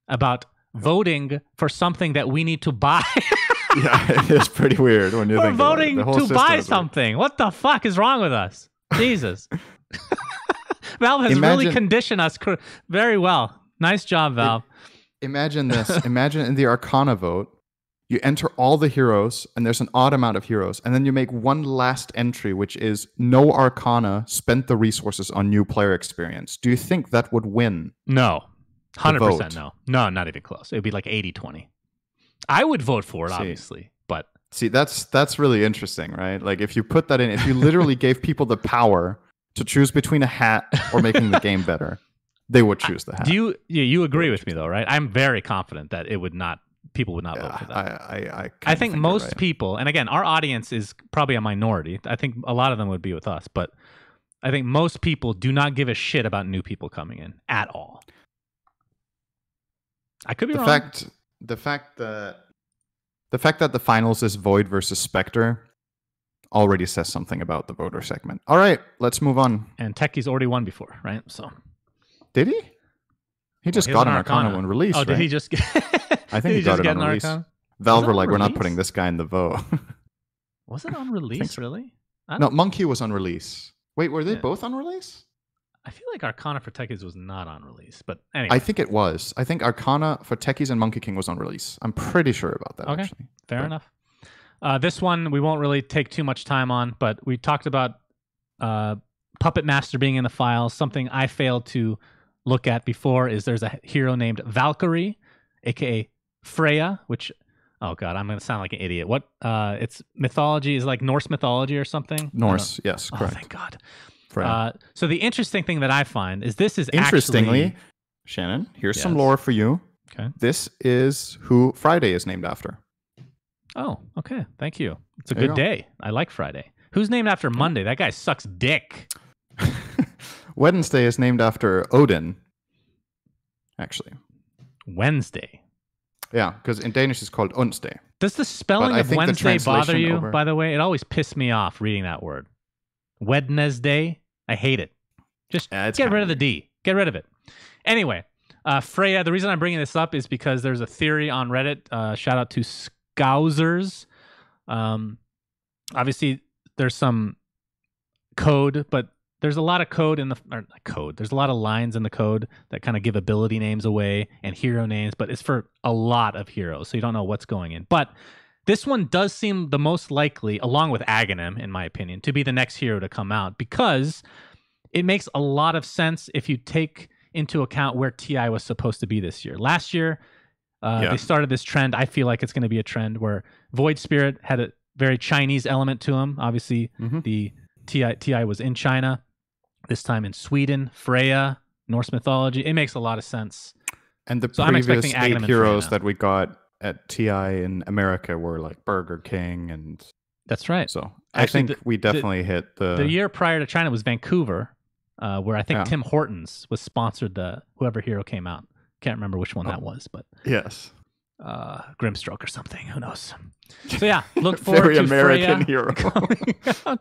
about voting for something that we need to buy. Yeah, it is pretty weird when you think about it. We're voting to buy something. What the fuck is wrong with us? Jesus. Valve has really conditioned us very well. Nice job, Valve. Imagine this. Imagine in the Arcana vote, you enter all the heroes, and there's an odd amount of heroes, and then you make one last entry, which is no Arcana, spent the resources on new player experience. Do you think that would win? No. 100% no. No, not even close. It would be like 80-20. I would vote for it, obviously, but... See, that's really interesting, right? Like, if you put that in, if you literally gave people the power to choose between a hat or making the game better, they would choose the hat. You agree with me, though, right? I'm very confident that people would not vote for that. I think most people, and again, our audience is probably a minority. I think a lot of them would be with us, but I think most people do not give a shit about new people coming in at all. I could be wrong. The fact that the finals is Void versus Spectre already says something about the voter segment. All right, let's move on. And Techie's already won before, right? So did he? He just got an Arcana when released. Oh, did he just get I think he got it on release. Valve were like, we're not putting this guy in the vote. Was it on release, really? No, Monkey was on release. Wait, were they both on release? I feel like Arcana for Techies was not on release, but anyway. I think it was. I think Arcana for Techies and Monkey King was on release. I'm pretty sure about that, actually. Fair enough. This one we won't really take too much time on, but we talked about Puppet Master being in the files. Something I failed to look at before is there's a hero named Valkyrie, a.k.a. Freya, which... Oh, God, I'm going to sound like an idiot. What? It's mythology, is like Norse mythology or something? Norse, yes, correct. Oh, thank God. So the interesting thing that I find is this is Interestingly, Shannon, here's some lore for you. Okay. This is who Friday is named after. Oh, okay. Thank you. It's a good day. I like Friday. Who's named after Monday? That guy sucks dick. Wednesday is named after Odin, actually. Wednesday. Yeah, because in Danish it's called Onsdag. Does the spelling of Wednesday bother you, by the way? It always pissed me off reading that word. Wednesday. I hate it. Just get rid of the D. Get rid of it. Anyway, Freya, the reason I'm bringing this up is because there's a theory on Reddit. Shout out to Scousers. Obviously, there's some code, but there's a lot of code There's a lot of lines in the code that kind of give ability names away and hero names, but it's for a lot of heroes, so you don't know what's going in. But this one does seem the most likely, along with Aghanim, in my opinion, to be the next hero to come out, because it makes a lot of sense if you take into account where TI was supposed to be this year. Last year, Yeah. They started this trend. I feel like it's going to be a trend where Void Spirit had a very Chinese element to him. Obviously, the TI was in China, this time in Sweden. Freya, Norse mythology. It makes a lot of sense. And the So I'm previous expecting 8 Aghanim and heroes Freya that we got at TI in America were like Burger King, and that's right. so Actually, I think we definitely hit the year prior to China was Vancouver, where I think Tim Hortons was sponsored the whoever hero came out. Can't remember which one that was, but yes, Grimstroke or something. Who knows? So yeah, look forward very to American Freya hero.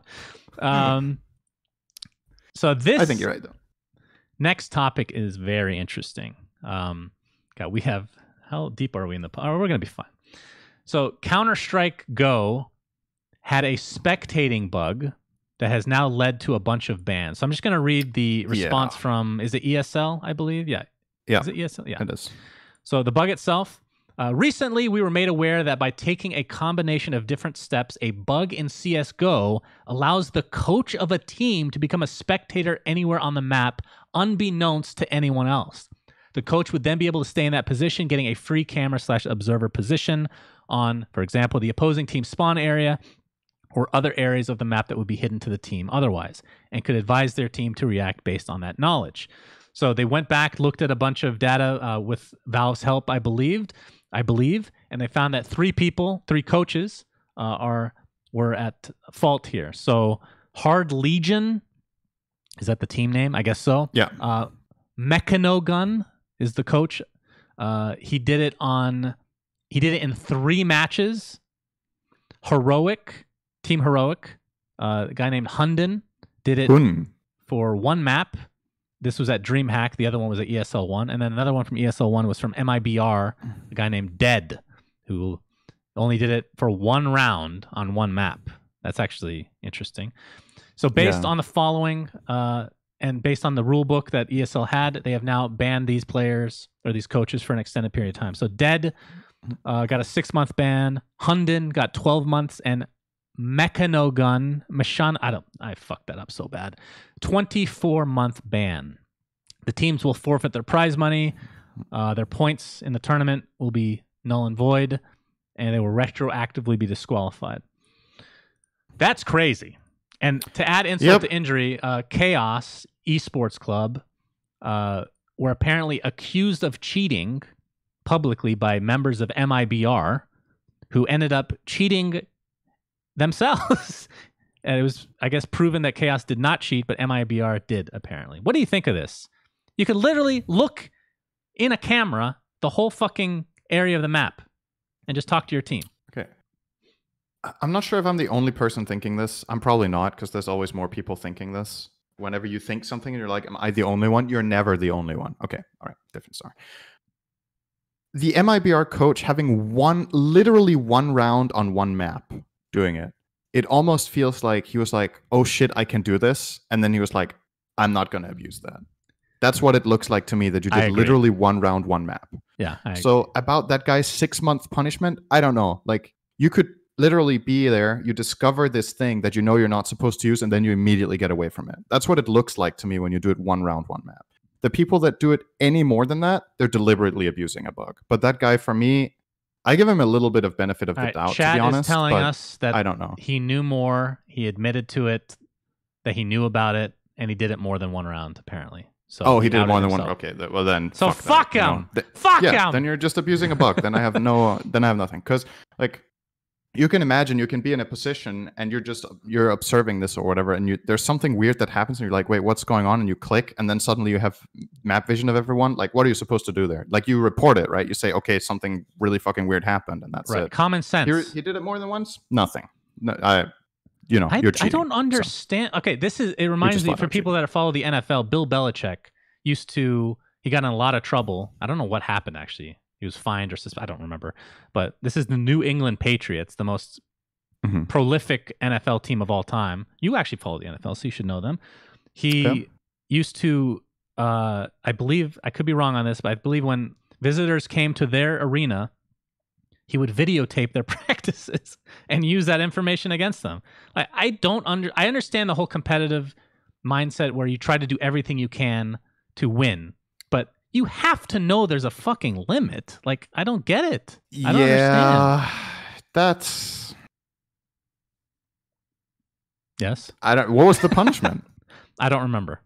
So this, I think you're right though. Next topic is very interesting. God, we have, how deep are we in the? Oh, we're gonna be fine. So Counter-Strike Go had a spectating bug that has now led to a bunch of bans. So I'm just gonna read the response from, is it ESL? I believe, yeah. Is it ESL? Yeah, it is. So the bug itself. Recently, we were made aware that by taking a combination of different steps, a bug in CSGO allows the coach of a team to become a spectator anywhere on the map, unbeknownst to anyone else. The coach would then be able to stay in that position, getting a free camera/observer position on, for example, the opposing team's spawn area or other areas of the map that would be hidden to the team otherwise, and could advise their team to react based on that knowledge. So they went back, looked at a bunch of data with Valve's help, I believe, and they found that 3 coaches were at fault here. So Hard Legion, is that the team name? I guess so. Yeah. Mechanogun is the coach. He did it in 3 matches. Team Heroic, a guy named Hunden did it for 1 map. This was at DreamHack. The other one was at ESL1. And then another one from ESL1 was from MIBR, a guy named Dead, who only did it for 1 round on 1 map. That's actually interesting. So based on the following, and based on the rule book that ESL had, they have now banned these players or these coaches for an extended period of time. So Dead got a 6-month ban. Hunden got 12 months. And Mechanogun, I fucked that up so bad. 24-month ban. The teams will forfeit their prize money. Their points in the tournament will be null and void, and they will retroactively be disqualified. That's crazy. And to add insult to injury, Chaos Esports Club were apparently accused of cheating publicly by members of MIBR, who ended up cheating themselves. And it was, I guess, proven that Chaos did not cheat, but MIBR did, apparently. What do you think of this? You could literally look in a camera the whole fucking area of the map and just talk to your team. Okay. I'm not sure if I'm the only person thinking this. I'm probably not, because there's always more people thinking this. Whenever you think something and you're like, am I the only one? You're never the only one. Okay. All right. Different story. The MIBR coach having literally one round on 1 map doing it. It almost feels like he was like, oh shit, I can do this. And then he was like, I'm not going to abuse that. That's what it looks like to me, that you did literally 1 round, 1 map. Yeah. So about that guy's 6-month punishment, I don't know. Like, you could literally be there, you discover this thing that you know you're not supposed to use, and then you immediately get away from it. That's what it looks like to me when you do it 1 round, 1 map. The people that do it any more than that, they're deliberately abusing a bug. But that guy, for me, I give him a little bit of benefit of the doubt, Chad to be honest. Is telling us that I don't know. He knew more. He admitted to it, that he knew about it, and he did it more than 1 round, apparently. So he did more than 1. Okay, well then. So fuck him. Fuck him. Then you're just abusing a bug. Then I have nothing. Because like, you can imagine you can be in a position and you're observing this or whatever, and there's something weird that happens, and you're like, wait, what's going on? And you click, and then suddenly you have map vision of everyone. Like, what are you supposed to do there? Like, you report it, right? You say, okay, something really fucking weird happened, and that's it. Common sense. He did it more than once. Nothing. No, you're cheating. I don't understand. So. Okay, it reminds me, for people that follow the NFL, Bill Belichick he got in a lot of trouble. I don't know what happened, actually. He was fined or I don't remember. But this is the New England Patriots, the most prolific NFL team of all time. You actually follow the NFL, so you should know them. He used to, I believe, I could be wrong on this, but I believe when visitors came to their arena, he would videotape their practices and use that information against them. Like, I understand the whole competitive mindset where you try to do everything you can to win, but you have to know there's a fucking limit. Like, I don't get it. I don't understand. That's... Yes? What was the punishment? I don't remember.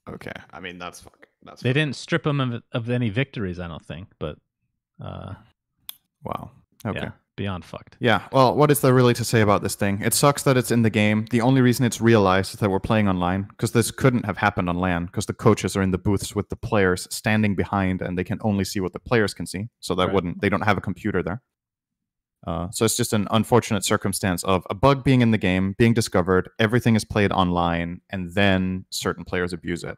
Okay. I mean, that's fucking... They didn't strip him of any victories, I don't think, but... wow. Okay. Yeah, beyond fucked. Yeah, well, what is there really to say about this thing? It sucks that it's in the game. The only reason it's realized is that we're playing online, because this couldn't have happened on LAN, because the coaches are in the booths with the players standing behind, and they can only see what the players can see. So that they don't have a computer there. So it's just an unfortunate circumstance of a bug being in the game, being discovered, everything is played online, and then certain players abuse it.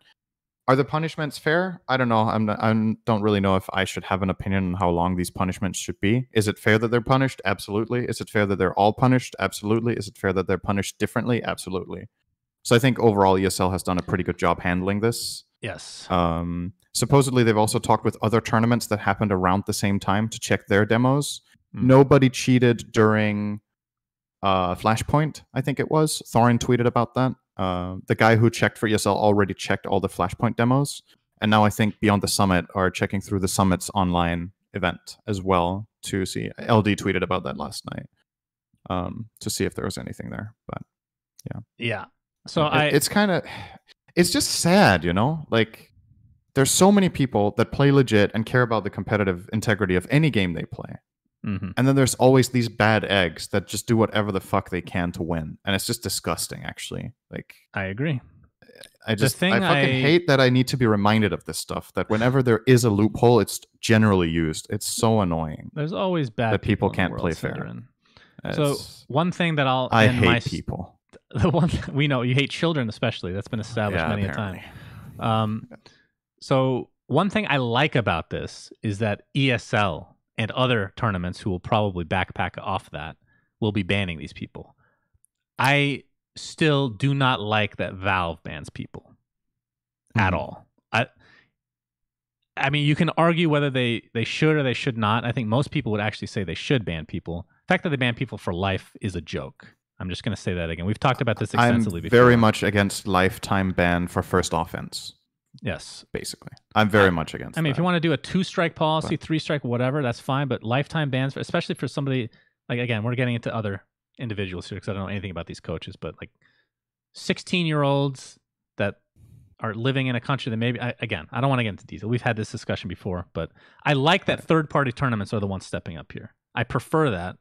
Are the punishments fair? I don't know. I don't really know if I should have an opinion on how long these punishments should be. Is it fair that they're punished? Absolutely. Is it fair that they're all punished? Absolutely. Is it fair that they're punished differently? Absolutely. So I think overall ESL has done a pretty good job handling this. Yes. Supposedly they've also talked with other tournaments that happened around the same time to check their demos. Nobody cheated during Flashpoint, I think it was. Thorin tweeted about that. The guy who checked for ESL already checked all the Flashpoint demos, and now I think Beyond the Summit are checking through the Summit's online event as well to see. LD tweeted about that last night to see if there was anything there. But yeah. So it's just sad, you know? Like, there's so many people that play legit and care about the competitive integrity of any game they play. Mm-hmm. And then there's always these bad eggs that just do whatever the fuck they can to win. And it's just disgusting, actually. Like, I agree. I fucking hate that I need to be reminded of this stuff, that whenever there is a loophole, it's generally used. It's so annoying. There's always bad that people in can't the play world, fair. So one thing that I hate people. The one we know, you hate children especially. That's been established many a time. So one thing I like about this is that ESL and other tournaments who will probably backpack off that will be banning these people. I still do not like that Valve bans people at all. I mean, you can argue whether they should or they should not. I think most people would actually say they should ban people. The fact that they ban people for life is a joke. I'm just going to say that again. We've talked about this extensively before. I'm very much against lifetime ban for first offense. Yes. Basically. I'm very much against I mean, that. if you want to do a 2-strike policy, 3-strike, whatever, that's fine. But lifetime bans, especially for somebody, like, again, we're getting into other individuals here because I don't know anything about these coaches, but like 16-year-olds that are living in a country that maybe, I don't want to get into detail. We've had this discussion before, but I like that third-party tournaments are the ones stepping up here. I prefer that.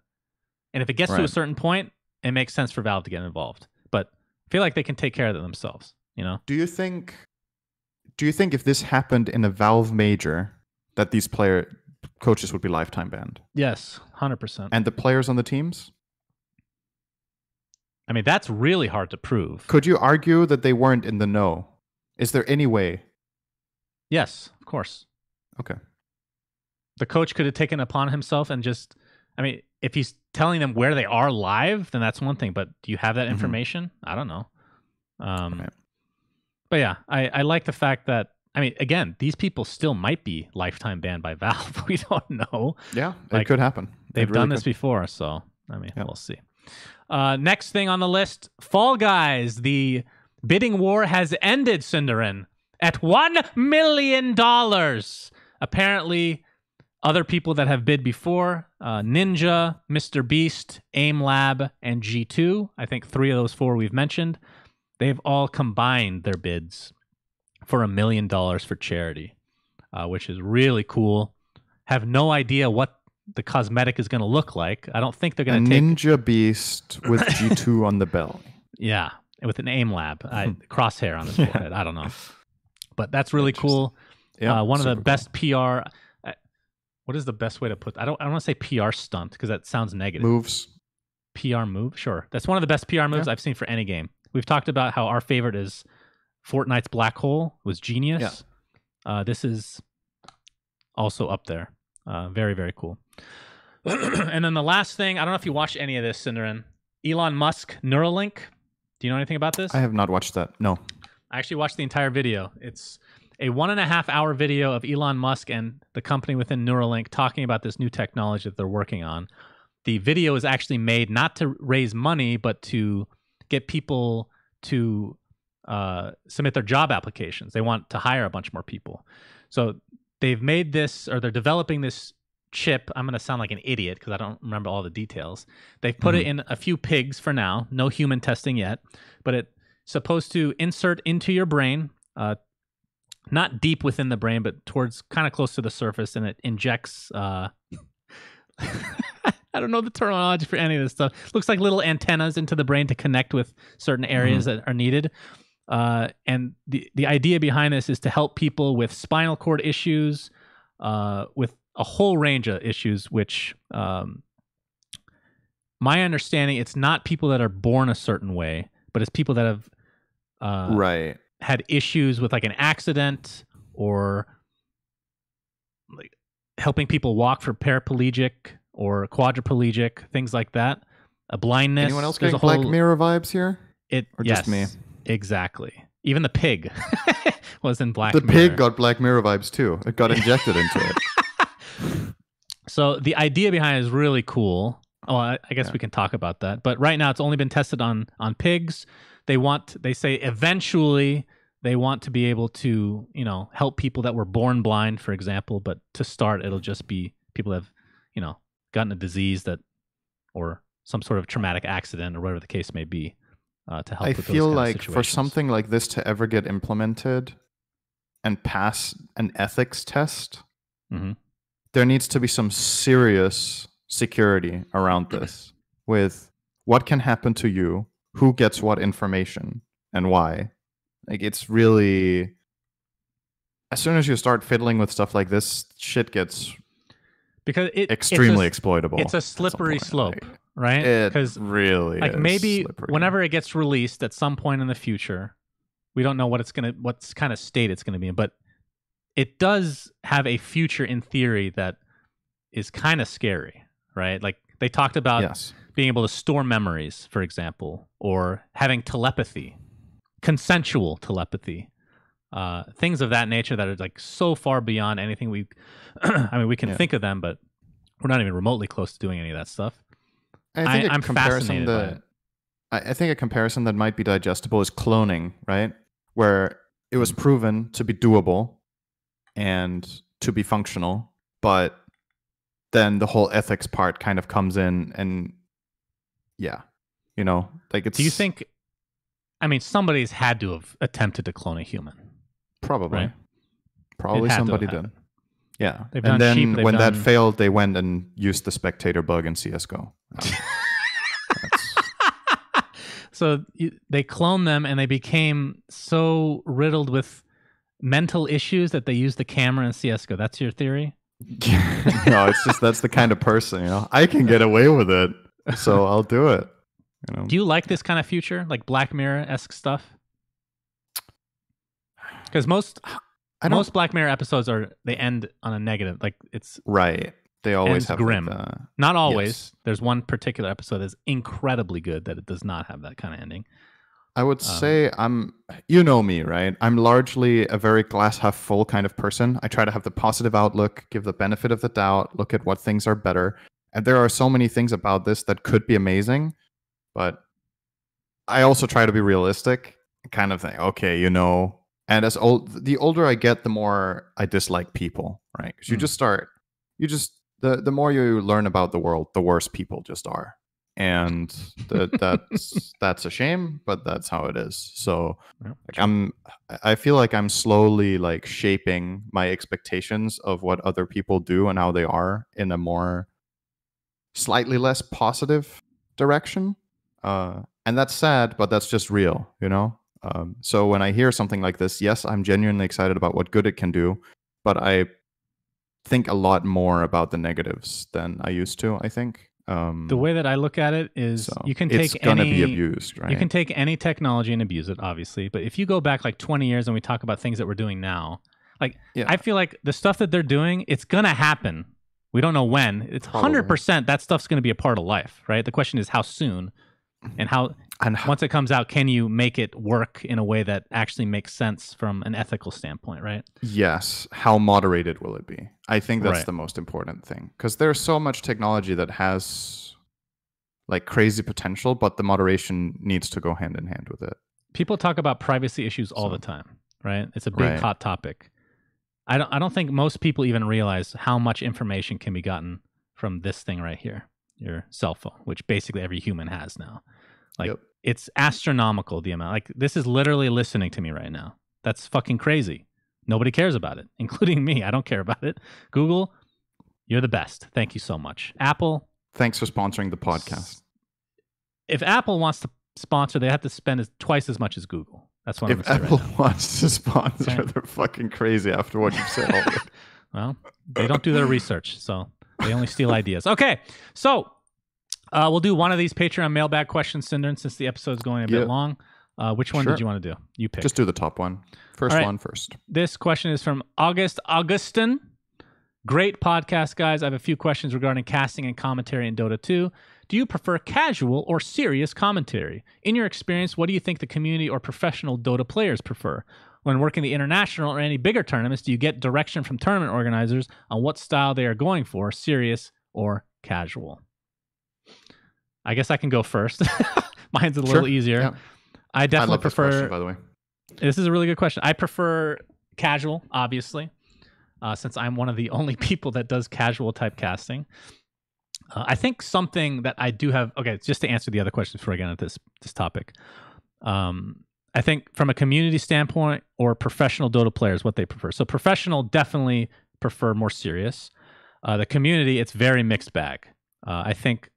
And if it gets to a certain point, it makes sense for Valve to get involved. But I feel like they can take care of it themselves, you know? Do you think if this happened in a Valve major, that these coaches would be lifetime banned? Yes, 100%. And the players on the teams? I mean, that's really hard to prove. Could you argue that they weren't in the know? Is there any way? Yes, of course. Okay. The coach could have taken it upon himself and just, I mean, if he's telling them where they are live, then that's one thing. But do you have that information? I don't know. But yeah, I like the fact that, I mean, again, these people still might be lifetime banned by Valve. We don't know. Yeah, it could happen. They've done this before, so, I mean, we'll see. Next thing on the list, Fall Guys. The bidding war has ended, syndereN, at $1 million. Apparently, other people that have bid before, Ninja, Mr. Beast, AimLab, and G2, I think 3 of those 4 we've mentioned, they've all combined their bids for $1 million for charity, which is really cool. Have no idea what the cosmetic is going to look like. I don't think they're going to take... Ninja Beast with G2 on the belly. Yeah, with an AimLab. Crosshair on his forehead. I don't know. But that's really cool. Yeah, one of the best PR... what is the best way to put... I don't want to say PR stunt because that sounds negative. Moves. PR move? Sure. That's one of the best PR moves I've seen for any game. We've talked about how our favorite is Fortnite's Black Hole was genius. Yeah. This is also up there. Very, very cool. And then the last thing, I don't know if you watched any of this, syndereN. Elon Musk, Neuralink. Do you know anything about this? I have not watched that. No. I actually watched the entire video. It's a 1.5-hour video of Elon Musk and the company within Neuralink talking about this new technology that they're working on. The video is actually made not to raise money, but to get people to submit their job applications. They want to hire a bunch more people. So they've made this, or they're developing this chip. I'm going to sound like an idiot because I don't remember all the details. They've put it in a few pigs for now. No human testing yet, but it's supposed to insert into your brain, not deep within the brain, but towards kind of close to the surface, and it injects I don't know the terminology for any of this stuff. Looks like little antennas into the brain to connect with certain areas that are needed. And the idea behind this is to help people with spinal cord issues, with a whole range of issues, which my understanding, it's not people that are born a certain way, but it's people that have had issues with like an accident, or like helping people walk for paraplegic or quadriplegic, things like that. A blindness. Anyone else getting Black Mirror vibes here? Or yes, just me? Exactly. Even the pig was in Black Mirror. The pig got Black Mirror vibes too. It got injected into it. So the idea behind it is really cool. Oh, I guess we can talk about that. But right now it's only been tested on pigs. They say eventually they want to be able to, help people that were born blind, for example. But to start, it'll just be people that have, gotten a disease or some sort of traumatic accident or whatever the case may be, to help. I feel like for something like this to ever get implemented and pass an ethics test, there needs to be some serious security around this with what can happen to you, who gets what information, and why. Like, it's really, as soon as you start fiddling with stuff like this, shit gets extremely exploitable. It's a slippery slope, right? Because really, maybe slippery. Whenever it gets released at some point in the future, we don't know what kind of state it's gonna be in, but it does have a future in theory that is kind of scary, right? Like they talked about being able to store memories, for example, or having telepathy, consensual telepathy. Things of that nature that are like so far beyond anything we can think of them, but we're not even remotely close to doing any of that stuff. I'm fascinated by it. I think a comparison that might be digestible is cloning, right? Where it was proven to be doable and to be functional, but then the whole ethics part kind of comes in, and like it's. Do you think? I mean, somebody's had to have attempted to clone a human. Probably. Right? Probably somebody did. Yeah. And then when that failed, they went and used the spectator bug in CSGO. So they cloned them, and they became so riddled with mental issues that they used the camera in CSGO. That's your theory? No, it's just that's the kind of person, I can get away with it, so I'll do it. Do you like this kind of future, like Black Mirror-esque stuff? Because most Black Mirror episodes they end on a negative, like it's right. They always have grim. Not always. Yes. There's one particular episode that's incredibly good that it does not have that kind of ending. I would say you know me, right? I'm largely a very glass half full kind of person. I try to have the positive outlook, give the benefit of the doubt, look at what things are better. And there are so many things about this that could be amazing, but I also try to be realistic, kind of think, okay, and the older I get, the more I dislike people, right? Because the more you learn about the world, the worse people just are. And that's a shame, but that's how it is. So I feel like I'm slowly like shaping my expectations of what other people do and how they are in a more slightly less positive direction. And that's sad, but that's just real, So when I hear something like this, yes, I'm genuinely excited about what good it can do, but I think a lot more about the negatives than I used to, I think. The way that I look at it is you can take it's going to be abused, right? You can take any technology and abuse it, obviously. But if you go back like 20 years and we talk about things that we're doing now, I feel like the stuff that they're doing, it's going to happen. We don't know when. It's 100% that stuff's going to be a part of life, right? The question is how soon and once it comes out, can you make it work in a way that actually makes sense from an ethical standpoint, right? Yes. How moderated will it be? I think that's the most important thing, because there's so much technology that has like crazy potential, but the moderation needs to go hand in hand with it. People talk about privacy issues all the time, right? It's a big hot topic. I don't think most people even realize how much information can be gotten from this thing right here, your cell phone, which basically every human has now. Like it's astronomical the amount. Like this is literally listening to me right now. That's fucking crazy. Nobody cares about it, including me. I don't care about it. Google, you're the best. Thank you so much. Apple, thanks for sponsoring the podcast. If Apple wants to sponsor, they have to spend twice as much as Google. That's what I'm if saying. Apple right wants to sponsor, they're fucking crazy after what you've said already. Well, they don't do their research, so they only steal ideas. Okay, so we'll do one of these Patreon mailbag questions, syndereN, since the episode's going a bit long. Which one did you want to do? You pick. Just do the top one. First one first. This question is from Augustin. Great podcast, guys. I have a few questions regarding casting and commentary in Dota 2. Do you prefer casual or serious commentary? In your experience, what do you think the community or professional Dota players prefer? When working the international or any bigger tournaments, do you get direction from tournament organizers on what style they are going for, serious or casual? I guess I can go first. Mine's a little easier. Yeah. I definitely prefer. This question, by the way. This is a really good question. I prefer casual, obviously, since I'm one of the only people that does casual type casting. I think something that I do have. Okay, just to answer the other questions before I get into this topic. I think from a community standpoint or professional Dota players, what they prefer. So professional definitely prefer more serious. The community, it's very mixed bag. I think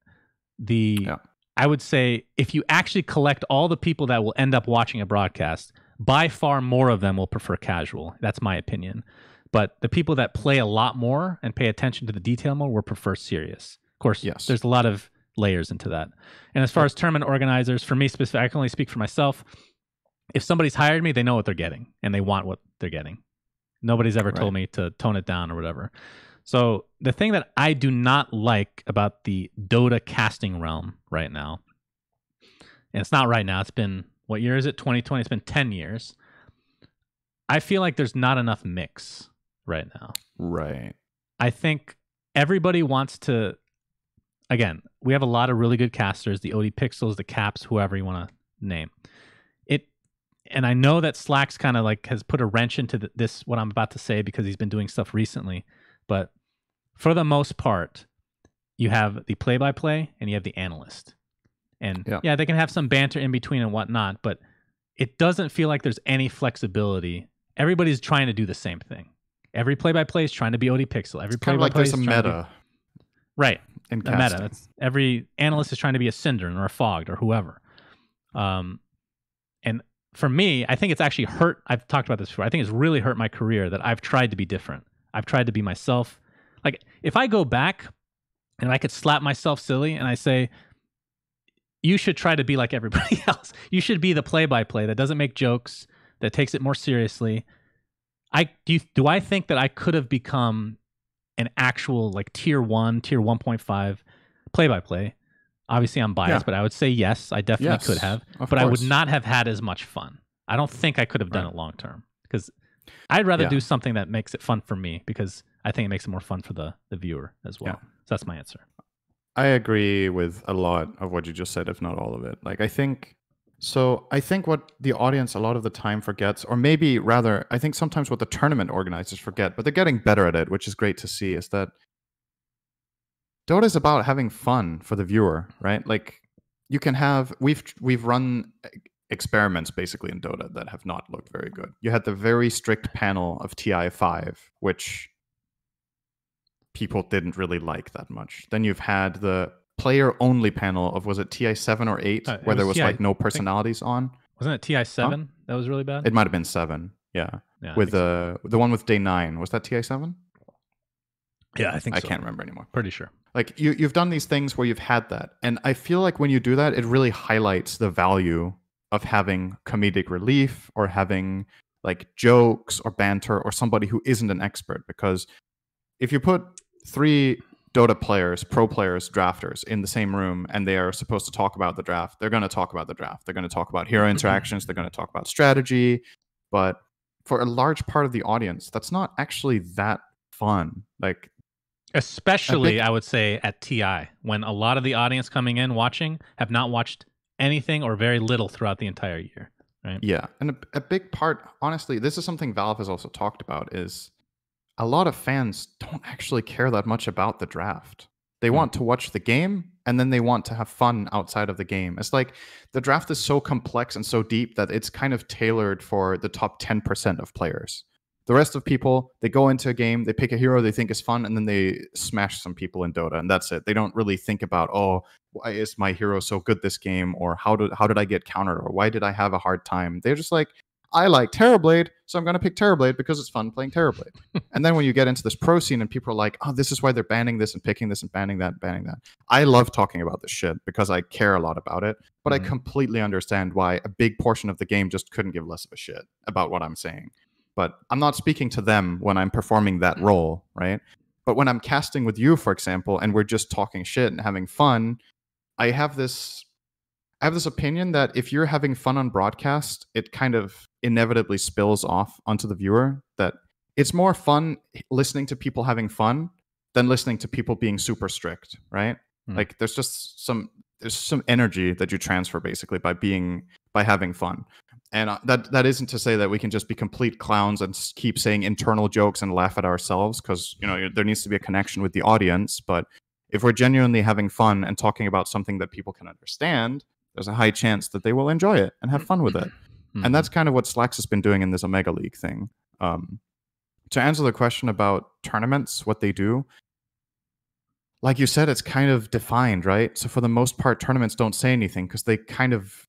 I would say if you actually collect all the people that will end up watching a broadcast, by far more of them will prefer casual. That's my opinion. But the people that play a lot more and pay attention to the detail more will prefer serious. Of course, there's a lot of layers into that. And as far as tournament organizers, for me specifically, I can only speak for myself. If somebody's hired me, they know what they're getting and they want what they're getting. Nobody's ever told me to tone it down or whatever. So the thing that I do not like about the Dota casting realm right now, and it's not right now, it's been, what year is it? 2020, it's been 10 years. I feel like there's not enough mix right now. Right. I think everybody wants to, again, we have a lot of really good casters, the OD Pixels, the Caps, whoever you want to name. And I know that Slacks kind of like has put a wrench into this, what I'm about to say, because he's been doing stuff recently. But for the most part, you have the play-by-play and you have the analyst. And they can have some banter in between and whatnot, but it doesn't feel like there's any flexibility. Everybody's trying to do the same thing. Every play-by-play is trying to be OD Pixel. Every play-by-play is there's a meta. Right. In the meta. Every analyst is trying to be a syndereN or a Fogged or whoever. And for me, I think it's actually hurt. I've talked about this before. I think it's really hurt my career that I've tried to be different. I've tried to be myself. Like, if I go back and I could slap myself silly and I say, you should try to be like everybody else. You should be the play-by-play that doesn't make jokes, that takes it more seriously. Do I think that I could have become an actual like tier 1, tier 1.5 play-by-play? Obviously, I'm biased, but I would say yes, I definitely could have. But I would not have had as much fun. I don't think I could have done it long term, because I'd rather do something that makes it fun for me, because I think it makes it more fun for the viewer as well. So that's my answer. I agree with a lot of what you just said, if not all of it. Like, I think what the audience a lot of the time forgets, or maybe rather, I think sometimes what the tournament organizers forget, but they're getting better at it, which is great to see, is that Dota is about having fun for the viewer, right? Like, you can have, we've run experiments basically in Dota that have not looked very good. You had the very strict panel of TI5, which people didn't really like that much. Then you've had the player-only panel of, was it TI7 or 8, where there was like no personalities on? Wasn't it TI7 that was really bad? It might have been 7, with the one with day 9. Was that TI7? Yeah, I think so. I can't remember anymore. Pretty sure. Like, you've done these things where you've had that. And I feel like when you do that, it really highlights the value of having comedic relief or having like jokes or banter or somebody who isn't an expert. Because if you put 3 Dota players, pro players, drafters in the same room and they are supposed to talk about the draft, they're going to talk about the draft. They're going to talk about hero interactions. They're going to talk about strategy. But for a large part of the audience, that's not actually that fun. Like, especially, I would say, at TI, when a lot of the audience coming in watching have not watched anything or very little throughout the entire year. right? Yeah, and a big part, honestly, this is something Valve has also talked about, is a lot of fans don't actually care that much about the draft. They want to watch the game, and then they want to have fun outside of the game. It's like the draft is so complex and so deep that it's kind of tailored for the top 10% of players. The rest of people, they go into a game, they pick a hero they think is fun, and then they smash some people in Dota, and that's it. They don't really think about, oh, why is my hero so good this game, or how did I get countered, or why did I have a hard time? They're just like, I like Terrorblade, so I'm going to pick Terrorblade because it's fun playing Terrorblade. And then when you get into this pro scene and people are like, oh, this is why they're banning this and picking this and banning that and banning that. I love talking about this shit because I care a lot about it, but I completely understand why a big portion of the game just couldn't give less of a shit about what I'm saying. But I'm not speaking to them when I'm performing that role, right? But when I'm casting with you, for example, and we're just talking shit and having fun, I have this opinion that if you're having fun on broadcast, it kind of inevitably spills off onto the viewer, that it's more fun listening to people having fun than listening to people being super strict, right? Like there's just some energy that you transfer basically by having fun. And that isn't to say that we can just be complete clowns and keep saying internal jokes and laugh at ourselves, because there needs to be a connection with the audience. But if we're genuinely having fun and talking about something that people can understand, there's a high chance that they will enjoy it and have fun with it. And that's kind of what Slacks has been doing in this Omega League thing. To answer the question about tournaments, what they do, like you said, it's kind of defined, right? So for the most part, tournaments don't say anything because they kind of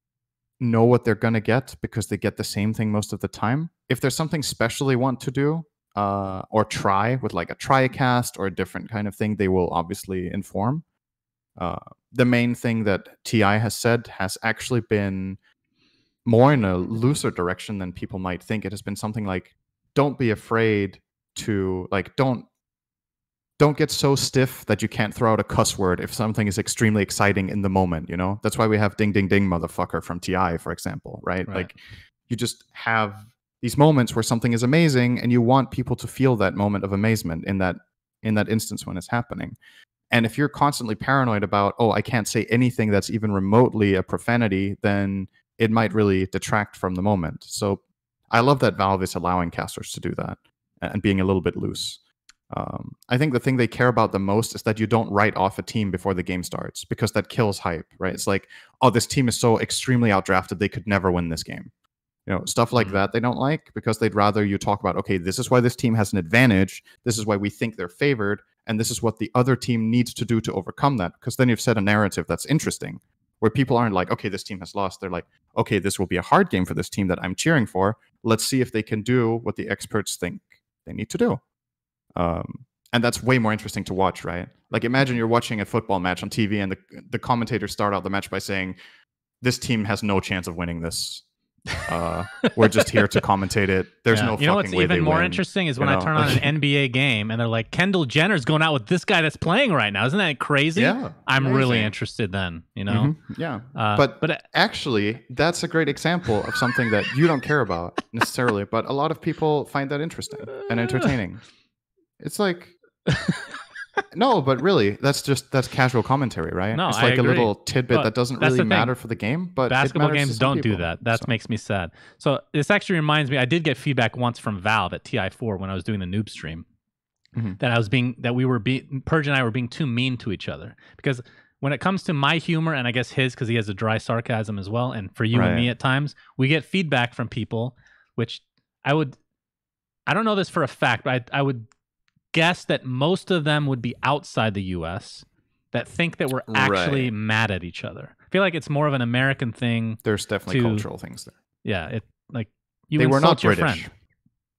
know what they're going to get, because they get the same thing most of the time. If there's something special they want to do or try with like a try-cast or a different kind of thing, they will obviously inform. The main thing that TI has said has actually been more in a looser direction than people might think. It has been something like, don't be afraid to, like, don't get so stiff that you can't throw out a cuss word if something is extremely exciting in the moment, That's why we have ding, ding, ding, motherfucker from TI, for example, right? Like, you just have these moments where something is amazing and you want people to feel that moment of amazement in that instance when it's happening. And if you're constantly paranoid about, oh, I can't say anything that's even remotely a profanity, then it might really detract from the moment. So I love that Valve is allowing casters to do that and being a little bit loose. I think the thing they care about the most is that you don't write off a team before the game starts, because that kills hype, right? It's like, oh, this team is so extremely outdrafted, they could never win this game. Stuff like that they don't like, because they'd rather you talk about, okay, this is why this team has an advantage, this is why we think they're favored, and this is what the other team needs to do to overcome that. Because then you've set a narrative that's interesting, where people aren't like, okay, this team has lost. They're like, okay, this will be a hard game for this team that I'm cheering for. Let's see if they can do what the experts think they need to do. And that's way more interesting to watch, right? Like, imagine you're watching a football match on TV and the commentators start out the match by saying, this team has no chance of winning this. We're just here to commentate it. There's no fucking way they win. What's even more interesting is when I turn on an NBA game and they're like, Kendall Jenner's going out with this guy that's playing right now. Isn't that crazy? Yeah, I'm really interested then, Yeah. But actually, that's a great example of something that you don't care about necessarily, but a lot of people find that interesting and entertaining. It's like... No, but really, that's casual commentary, right? No, it's like I agree. a little tidbit that doesn't really matter for the game, but basketball games don't do people. that. Makes me sad. So this actually reminds me, I did get feedback once from Valve at TI4 when I was doing the noob stream, that Purge and I were being too mean to each other, because when it comes to my humor, and I guess his, because he has a dry sarcasm as well, and for you and me at times, we get feedback from people, which I don't know this for a fact, but I would guess that most of them would be outside the US that think that we're actually mad at each other. I feel like it's more of an American thing. There's definitely cultural things there. Yeah, they were not your British. Friend.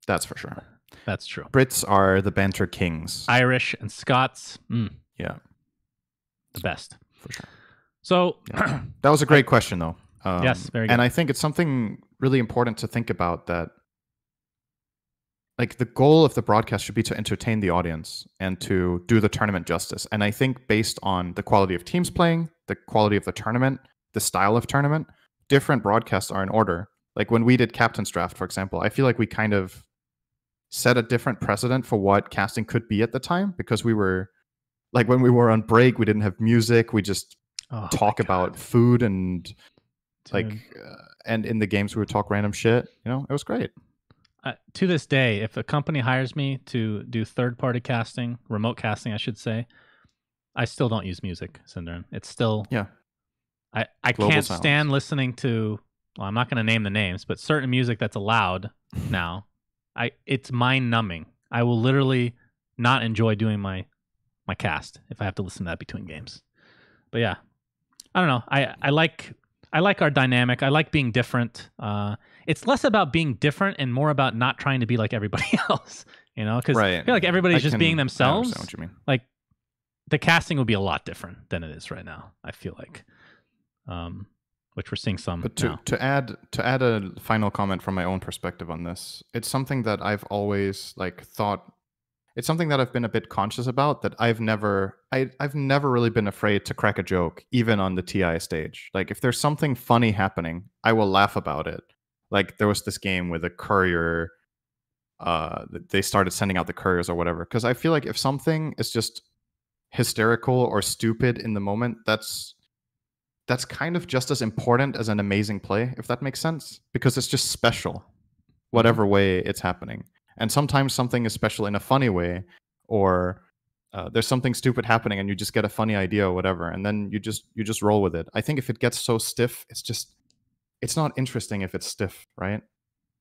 That's for sure. That's true. Brits are the banter kings. Irish and Scots. Yeah. The best. For sure. So that was a great question, though. Yes, very good. And I think it's something really important to think about, that like the goal of the broadcast should be to entertain the audience and to do the tournament justice. And I think based on the quality of teams playing, the quality of the tournament, the style of tournament, different broadcasts are in order. Like when we did Captain's Draft, for example, I feel like we kind of set a different precedent for what casting could be at the time, because we were like, when we were on break, we didn't have music. We just talk about food and and in the games we would talk random shit. You know, it was great. To this day, if a company hires me to do third-party casting, remote casting, I should say, I still don't use music, syndereN. It's still... Yeah. I can't stand listening to... Well, I'm not going to name the names, but certain music that's allowed now, it's mind-numbing. I will literally not enjoy doing my cast if I have to listen to that between games. But yeah, I don't know. I like our dynamic. I like being different. It's less about being different and more about not trying to be like everybody else. You know, because I feel like everybody's just being themselves. I understand what you mean. Like the casting would be a lot different than it is right now. I feel like, which we're seeing some. But to add a final comment from my own perspective on this, it's something that I've always thought. It's something that I've been a bit conscious about, that I've never really been afraid to crack a joke, even on the TI stage. Like if there's something funny happening, I will laugh about it. Like there was this game with a courier, they started sending out the couriers or whatever. Because I feel like if something is just hysterical or stupid in the moment, that's kind of just as important as an amazing play, if that makes sense. Because it's just special, whatever way it's happening. And sometimes something is special in a funny way, or there's something stupid happening and you just get a funny idea or whatever, and then you just roll with it. I think if it gets so stiff, it's not interesting if it's stiff, right?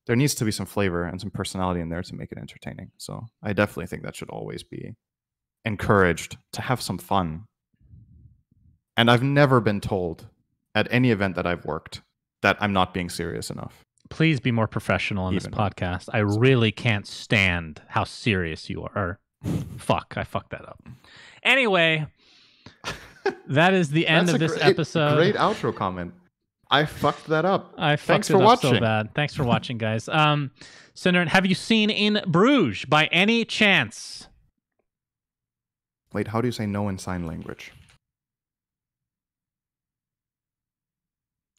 There needs to be some flavor and some personality in there to make it entertaining. So I definitely think that should always be encouraged, to have some fun. And I've never been told at any event that I've worked that I'm not being serious enough. Please be more professional on this podcast. I really can't stand how serious you are. Fuck, I fucked that up. Anyway, that is the end of this episode. Great outro comment. I fucked that up. Thanks for watching. So bad. Thanks for watching, guys. syndereN, have you seen In Bruges by any chance? Wait, how do you say no in sign language?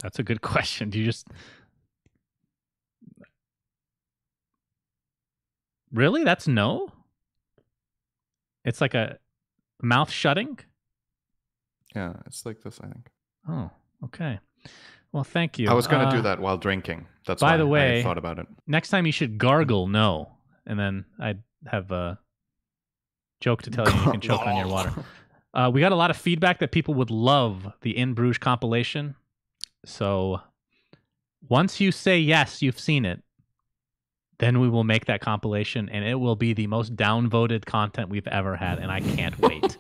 That's a good question. Do you just... Really? That's no? It's like a mouth shutting? Yeah, it's like this, I think. Oh, okay. Well, thank you. I was going to do that while drinking. That's by why the way, I thought about it. Next time you should gargle no. And then I'd have a joke to tell you can choke on your water. We got a lot of feedback that people would love the In Bruges compilation. So once you say yes, you've seen it, then we will make that compilation, and it will be the most downvoted content we've ever had, and I can't wait.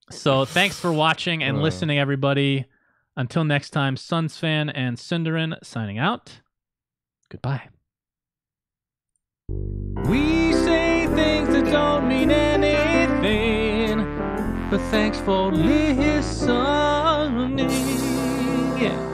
So thanks for watching and listening, everybody. Until next time, SunsFan and syndereN signing out. Goodbye. We say things that don't mean anything, but thanks for listening. Yeah.